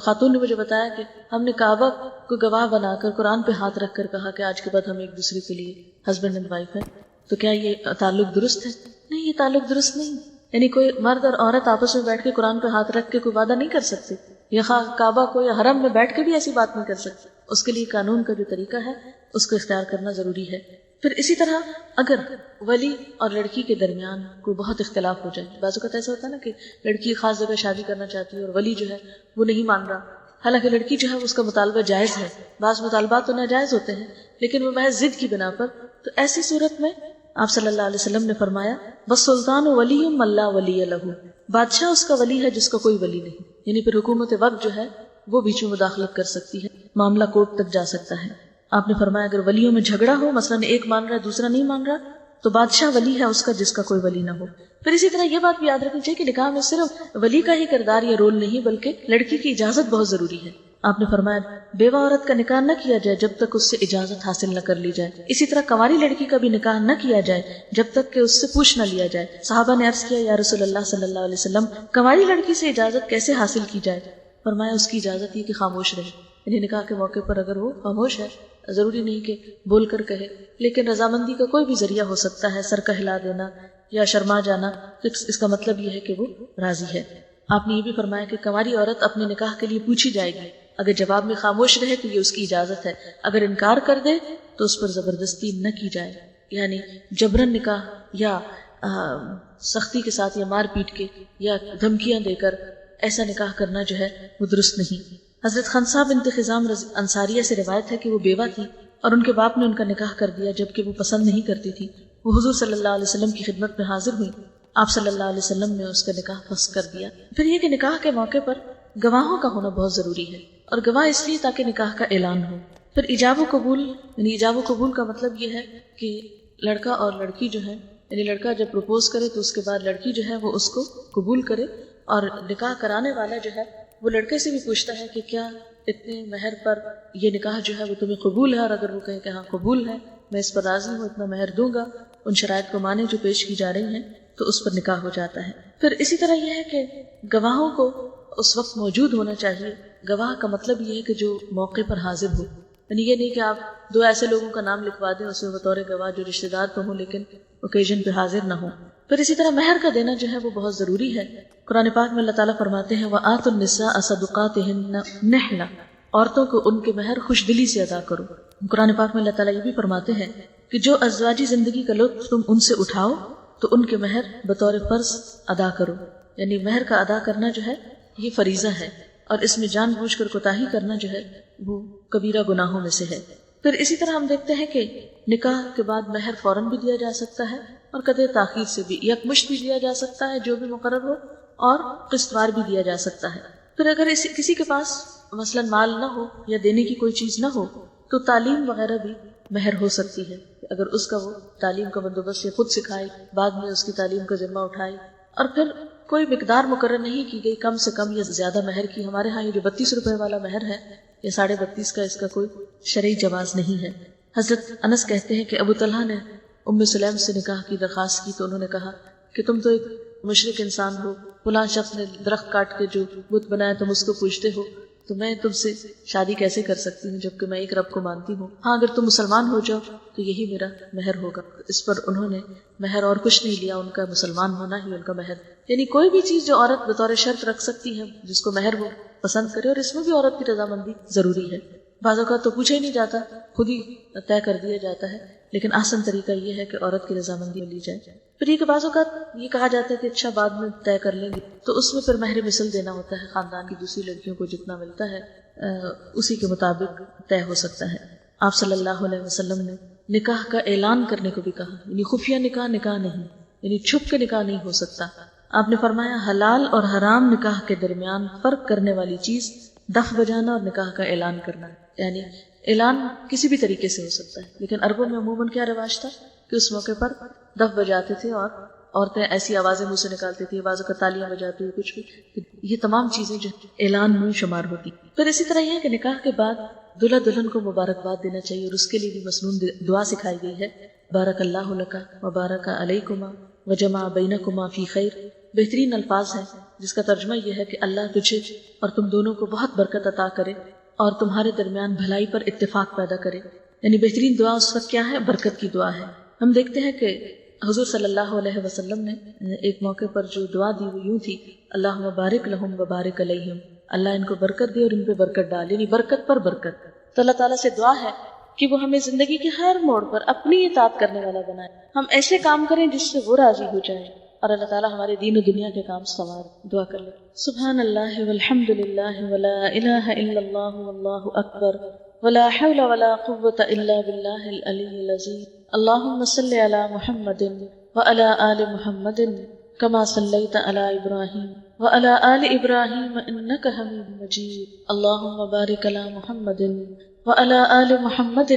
Speaker 1: خاتون نے مجھے بتایا کہ ہم نے کعبہ کو گواہ بنا کر قرآن پہ ہاتھ رکھ کر کہا کہ آج کے بعد ہم ایک دوسرے کے لیے ہسبینڈ اینڈ وائف ہیں، تو کیا یہ تعلق درست ہے؟ نہیں، یہ تعلق درست نہیں۔ یعنی کوئی مرد اور عورت آپس میں بیٹھ کے قرآن پہ ہاتھ رکھ کے کوئی وعدہ نہیں کر سکتے، یا کعبہ کو یا حرم میں بیٹھ کے بھی ایسی بات نہیں کر سکتے۔ اس کے لیے قانون کا جو طریقہ ہے اس کو اختیار کرنا ضروری ہے۔ پھر اسی طرح اگر ولی اور لڑکی کے درمیان کوئی بہت اختلاف ہو جائے، بعض اوقات ایسا ہوتا ہے نا کہ لڑکی خاص جگہ شادی کرنا چاہتی ہے اور ولی جو ہے وہ نہیں مان رہا، حالانکہ لڑکی جو ہے اس کا مطالبہ جائز ہے، بعض مطالبات تو ناجائز ہوتے ہیں لیکن وہ محض ضد کی بنا پر، تو ایسی صورت میں آپ صلی اللہ علیہ وسلم نے فرمایا والسلطان ولی من لا ولی لہ، بادشاہ اس کا ولی ہے جس کا کوئی ولی نہیں، یعنی پھر حکومت وقت جو ہے وہ بیچ میں مداخلت کر سکتی ہے، معاملہ کورٹ تک جا سکتا ہے۔ آپ نے فرمایا اگر ولیوں میں جھگڑا ہو، مثلا ایک مان رہا ہے دوسرا نہیں مان رہا، تو بادشاہ ولی ہے اس کا جس کا کوئی ولی نہ ہو۔ پھر اسی طرح یہ بات بھی یاد رکھنی چاہیے کہ نکاح میں صرف ولی کا ہی کردار یا رول نہیں بلکہ لڑکی کی اجازت بہت ضروری ہے۔ آپ نے فرمایا بیوہ عورت کا نکاح نہ کیا جائے جب تک اس سے اجازت حاصل نہ کر لی جائے، اسی طرح کنواری لڑکی کا بھی نکاح نہ کیا جائے جب تک کہ اس سے پوچھ نہ لیا جائے۔ صحابہ نے عرض کیا یا رسول اللہ صلی اللہ علیہ وسلم کنواری لڑکی سے اجازت کیسے حاصل کی جائے؟ فرمایا اس کی اجازت یہ کہ خاموش رہے، یعنی نکاح کے موقع پر اگر وہ خاموش ہے، ضروری نہیں کہ بول کر کہے، لیکن رضامندی کا کوئی بھی ذریعہ ہو سکتا ہے، سر کا ہلا دینا یا شرما جانا، تو اس کا مطلب یہ ہے کہ وہ راضی ہے۔ آپ نے یہ بھی فرمایا کہ کنواری عورت اپنے نکاح کے لیے پوچھی جائے گی، اگر جواب میں خاموش رہے تو یہ اس کی اجازت ہے، اگر انکار کر دے تو اس پر زبردستی نہ کی جائے، یعنی جبرن نکاح یا سختی کے ساتھ یا مار پیٹ کے یا دھمکیاں دے کر ایسا نکاح کرنا جو ہے وہ درست نہیں۔ حضرت خنسا بنت خزام انصاریہ سے روایت ہے کہ وہ بیوہ تھی اور ان کے باپ نے ان کا نکاح کر دیا جبکہ وہ پسند نہیں کرتی تھی۔ وہ حضور صلی اللہ علیہ وسلم کی خدمت میں حاضر ہوئی، آپ صلی اللہ علیہ وسلم نے اس کا نکاح فسخ کر دیا۔ پھر یہ کہ نکاح کے موقع پر گواہوں کا ہونا بہت ضروری ہے، اور گواہ اس لیے تاکہ نکاح کا اعلان ہو۔ پھر ایجاب و قبول، یعنی ایجاب و قبول کا مطلب یہ ہے کہ لڑکا اور لڑکی جو ہے، یعنی لڑکا جب پروپوز کرے تو اس کے بعد لڑکی جو ہے وہ اس کو قبول کرے، اور نکاح کرانے والا جو ہے وہ لڑکے سے بھی پوچھتا ہے کہ کیا اتنے مہر پر یہ نکاح جو ہے وہ تمہیں قبول ہے، اور اگر وہ کہے کہ ہاں قبول ہے، میں اس پر راضی ہوں، اتنا مہر دوں گا، ان شرائط کو مانے جو پیش کی جا رہی ہیں، تو اس پر نکاح ہو جاتا ہے۔ پھر اسی طرح یہ ہے کہ گواہوں کو اس وقت موجود ہونا چاہیے۔ گواہ کا مطلب یہ ہے کہ جو موقع پر حاضر ہو، یعنی یہ نہیں کہ آپ دو ایسے لوگوں کا نام لکھوا دیں اس میں بطور گواہ جو رشتہ دار تو ہوں لیکن اوکیزن پہ حاضر نہ ہوں۔ پھر اسی طرح مہر کا دینا جو ہے وہ بہت ضروری ہے۔ قرآن پاک میں اللہ تعالیٰ فرماتے ہیں وَآتُوا النِّسَاءَ صَدُقَاتِهِنَّ نِحْلَةً، عورتوں کو ان کے مہر خوش دلی سے ادا کرو۔ قرآن پاک میں اللہ تعالیٰ یہ بھی فرماتے ہیں کہ جو ازواجی زندگی کا لطف تم ان سے اٹھاؤ تو ان کے مہر بطور فرض ادا کرو، یعنی مہر کا ادا کرنا جو ہے یہ فریضہ ہے، اور اس میں جان بوجھ کر کوتاہی کرنا جو ہے وہ کبیرہ گناہوں میں سے ہے۔ پھر اسی طرح ہم دیکھتے ہیں کہ نکاح کے بعد مہر فوراً بھی دیا جا سکتا ہے اور قدر تاخیر سے بھی، یکمشت بھی دیا جا سکتا ہے جو بھی مقرر ہو، اور قسط وار بھی دیا جا سکتا ہے۔ پھر اگر کسی کے پاس مثلا مال نہ ہو یا دینے کی کوئی چیز نہ ہو تو تعلیم وغیرہ بھی مہر ہو سکتی ہے، اگر اس کا وہ تعلیم کا بندوبست یا خود سکھائے، بعد میں اس کی تعلیم کا ذمہ اٹھائے۔ اور پھر کوئی مقدار مقرر نہیں کی گئی کم سے کم یا زیادہ مہر کی۔ ہمارے ہاں یہ جو 32 روپے والا مہر ہے یا 32.5 کا، اس کا کوئی شرعی جواز نہیں ہے۔ حضرت انس کہتے ہیں کہ ابو طلحہ نے ام سلیم سے نکاح کی درخواست کی تو انہوں نے کہا کہ تم تو ایک مشرک انسان ہو، فلاں شخص نے درخت کاٹ کے جو بت بنایا تم اس کو پوجتے ہو، تو میں تم سے شادی کیسے کر سکتی ہوں جبکہ میں ایک رب کو مانتی ہوں، ہاں اگر تم مسلمان ہو جاؤ تو یہی میرا مہر ہوگا۔ اس پر انہوں نے مہر اور کچھ نہیں لیا، ان کا مسلمان ہونا ہی ان کا مہر۔ یعنی کوئی بھی چیز جو عورت بطور شرط رکھ سکتی ہے جس کو مہر وہ پسند کرے، اور اس میں بھی عورت کی رضامندی ضروری ہے۔ بعض اوقات تو پوچھا ہی نہیں جاتا، خود ہی طے کر دیا جاتا ہے، لیکن آسان طریقہ یہ ہے کہ عورت کی رضامندی لی جائے۔ پھر یہ کہ بعض اوقات یہ کہا جاتا ہے کہ اچھا بعد میں طے کر لیں گے، تو اس میں پھر مہر مثل دینا ہوتا ہے، خاندان کی دوسری لڑکیوں کو جتنا ملتا ہے اسی کے مطابق طے ہو سکتا ہے۔ آپ صلی اللہ علیہ وسلم نے نکاح کا اعلان کرنے کو بھی کہا، یعنی خفیہ نکاح نکاح نہیں، یعنی چھپ کے نکاح نہیں ہو سکتا۔ آپ نے فرمایا حلال اور حرام نکاح کے درمیان فرق کرنے والی چیز دف بجانا اور نکاح کا اعلان کرنا، یعنی اعلان کسی بھی طریقے سے ہو سکتا ہے، لیکن عربوں میں عموماً کیا رواج تھا کہ اس موقع پر دف بجاتے تھے اور عورتیں ایسی آوازیں منہ سے نکالتی تھی، بعض اوقات تالیاں بجاتی ہوئی کچھ بھی، یہ تمام چیزیں جو اعلان میں شمار ہوتی۔ پھر اسی طرح یہ ہے کہ نکاح کے بعد دلہا دلہن کو مبارکباد دینا چاہیے، اور اس کے لیے بھی مسنون دعا سکھائی گئی ہے، بارک اللہ لک وبارک علیکما وجمع بینکما فی خیر۔ بہترین الفاظ ہیں جس کا ترجمہ یہ ہے کہ اللہ تجھے اور تم دونوں کو بہت برکت عطا کرے اور تمہارے درمیان بھلائی پر اتفاق پیدا کرے۔ یعنی بہترین دعا اس وقت کیا ہے؟ برکت کی دعا ہے۔ ہم دیکھتے ہیں کہ حضور صلی اللہ علیہ وسلم نے ایک موقع پر جو دعا دی وہ یوں تھی، اللہم بارک لہم وبارک علیہم، اللہ ان کو برکت دے اور ان پہ برکت ڈال، یعنی برکت پر برکت۔ تو اللہ تعالیٰ سے دعا ہے کہ وہ ہمیں زندگی کے ہر موڑ پر اپنی اطاعت کرنے والا بنائے، ہم ایسے کام کریں جس سے وہ راضی ہو جائے، اور اللہ تعالیٰ ہمارے دین و دنیا کے کام سنوار۔ دعا کر لیں، سبحان اللہ والحمد للہ ولا الہ الا اللہ واللہ اکبر ولا حول ولا قوة الا باللہ العلی العظیم۔ اللهم صل على محمد وعلى آل محمد كما صليت على إبراهيم وعلى آل إبراهيم إنك حميد مجيد اللهم بارك على محمد وعلى آل محمد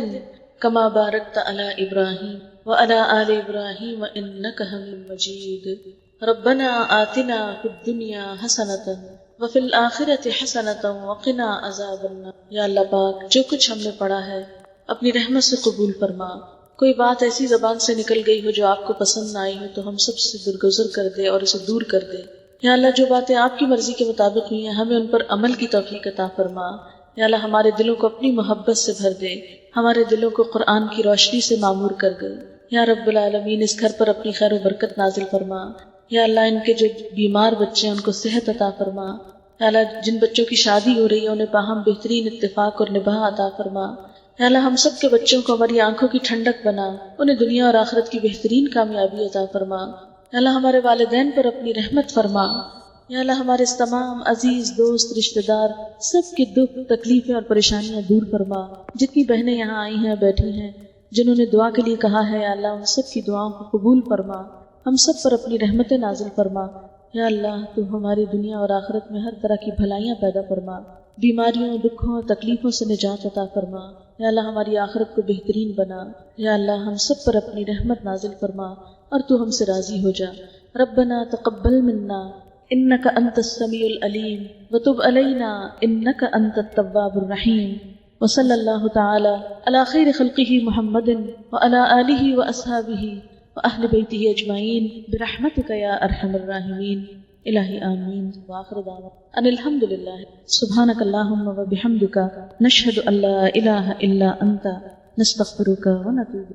Speaker 1: كما باركت على إبراهيم وعلى آل إبراهيم إنك حميد مجيد ربنا آتنا في الدنيا حسنة وفي الآخرة حسنة وقنا عذاب النار۔ یا اللہ پاک، جو کچھ ہم نے پڑھا ہے اپنی رحمت سے قبول فرما۔ کوئی بات ایسی زبان سے نکل گئی ہو جو آپ کو پسند نہ آئی ہو تو ہم سب سے درگزر کر دے اور اسے دور کر دے۔ یا اللہ، جو باتیں آپ کی مرضی کے مطابق ہوئی ہیں ہمیں ان پر عمل کی توفیق عطا فرما۔ یا اللہ، ہمارے دلوں کو اپنی محبت سے بھر دے، ہمارے دلوں کو قرآن کی روشنی سے معمور کر دے۔ یا رب العالمین، اس گھر پر اپنی خیر و برکت نازل فرما۔ یا اللہ، ان کے جو بیمار بچے ہیں ان کو صحت عطا فرما۔ یا اللہ، جن بچوں کی شادی ہو رہی ہے انہیں باہم بہترین اتفاق اور نباہ عطا فرما۔ یا اللہ، ہم سب کے بچوں کو ہماری آنکھوں کی ٹھنڈک بنا، انہیں دنیا اور آخرت کی بہترین کامیابی عطا فرما۔ یا اللہ، ہمارے والدین پر اپنی رحمت فرما۔ یا اللہ، ہمارے اس تمام عزیز دوست رشتہ دار سب کی دکھ تکلیفیں اور پریشانیاں دور فرما۔ جتنی بہنیں یہاں آئی ہیں بیٹھی ہیں جنہوں نے دعا کے لیے کہا ہے، یا اللہ ان سب کی دعاؤں کو قبول فرما، ہم سب پر اپنی رحمتیں نازل فرما۔ یا اللہ، تو ہماری دنیا اور آخرت میں ہر طرح کی بھلائیاں پیدا فرما، بیماریوں، دکھوں اور تکلیفوں سے نجات عطا فرما۔ یا اللہ، ہماری آخرت کو بہترین بنا۔ یا اللہ، ہم سب پر اپنی رحمت نازل فرما اور تو ہم سے راضی ہو جا۔ ربنا تقبل منا انک انت السمیع العلیم وتب علینا انک انت التواب الرحیم، وصلی اللہ تعالی علی خیر خلقہ محمد وعلی آلہ واصحابہ واہل بیتہ اجمعین برحمتک یا ارحم الراحمین۔ الہی آمین۔ وآخر دعوانا ان الحمد للہ۔ سبحانک اللہم وبحمدک نشہد ان لا الہ الا انت نستغفرک ونتوب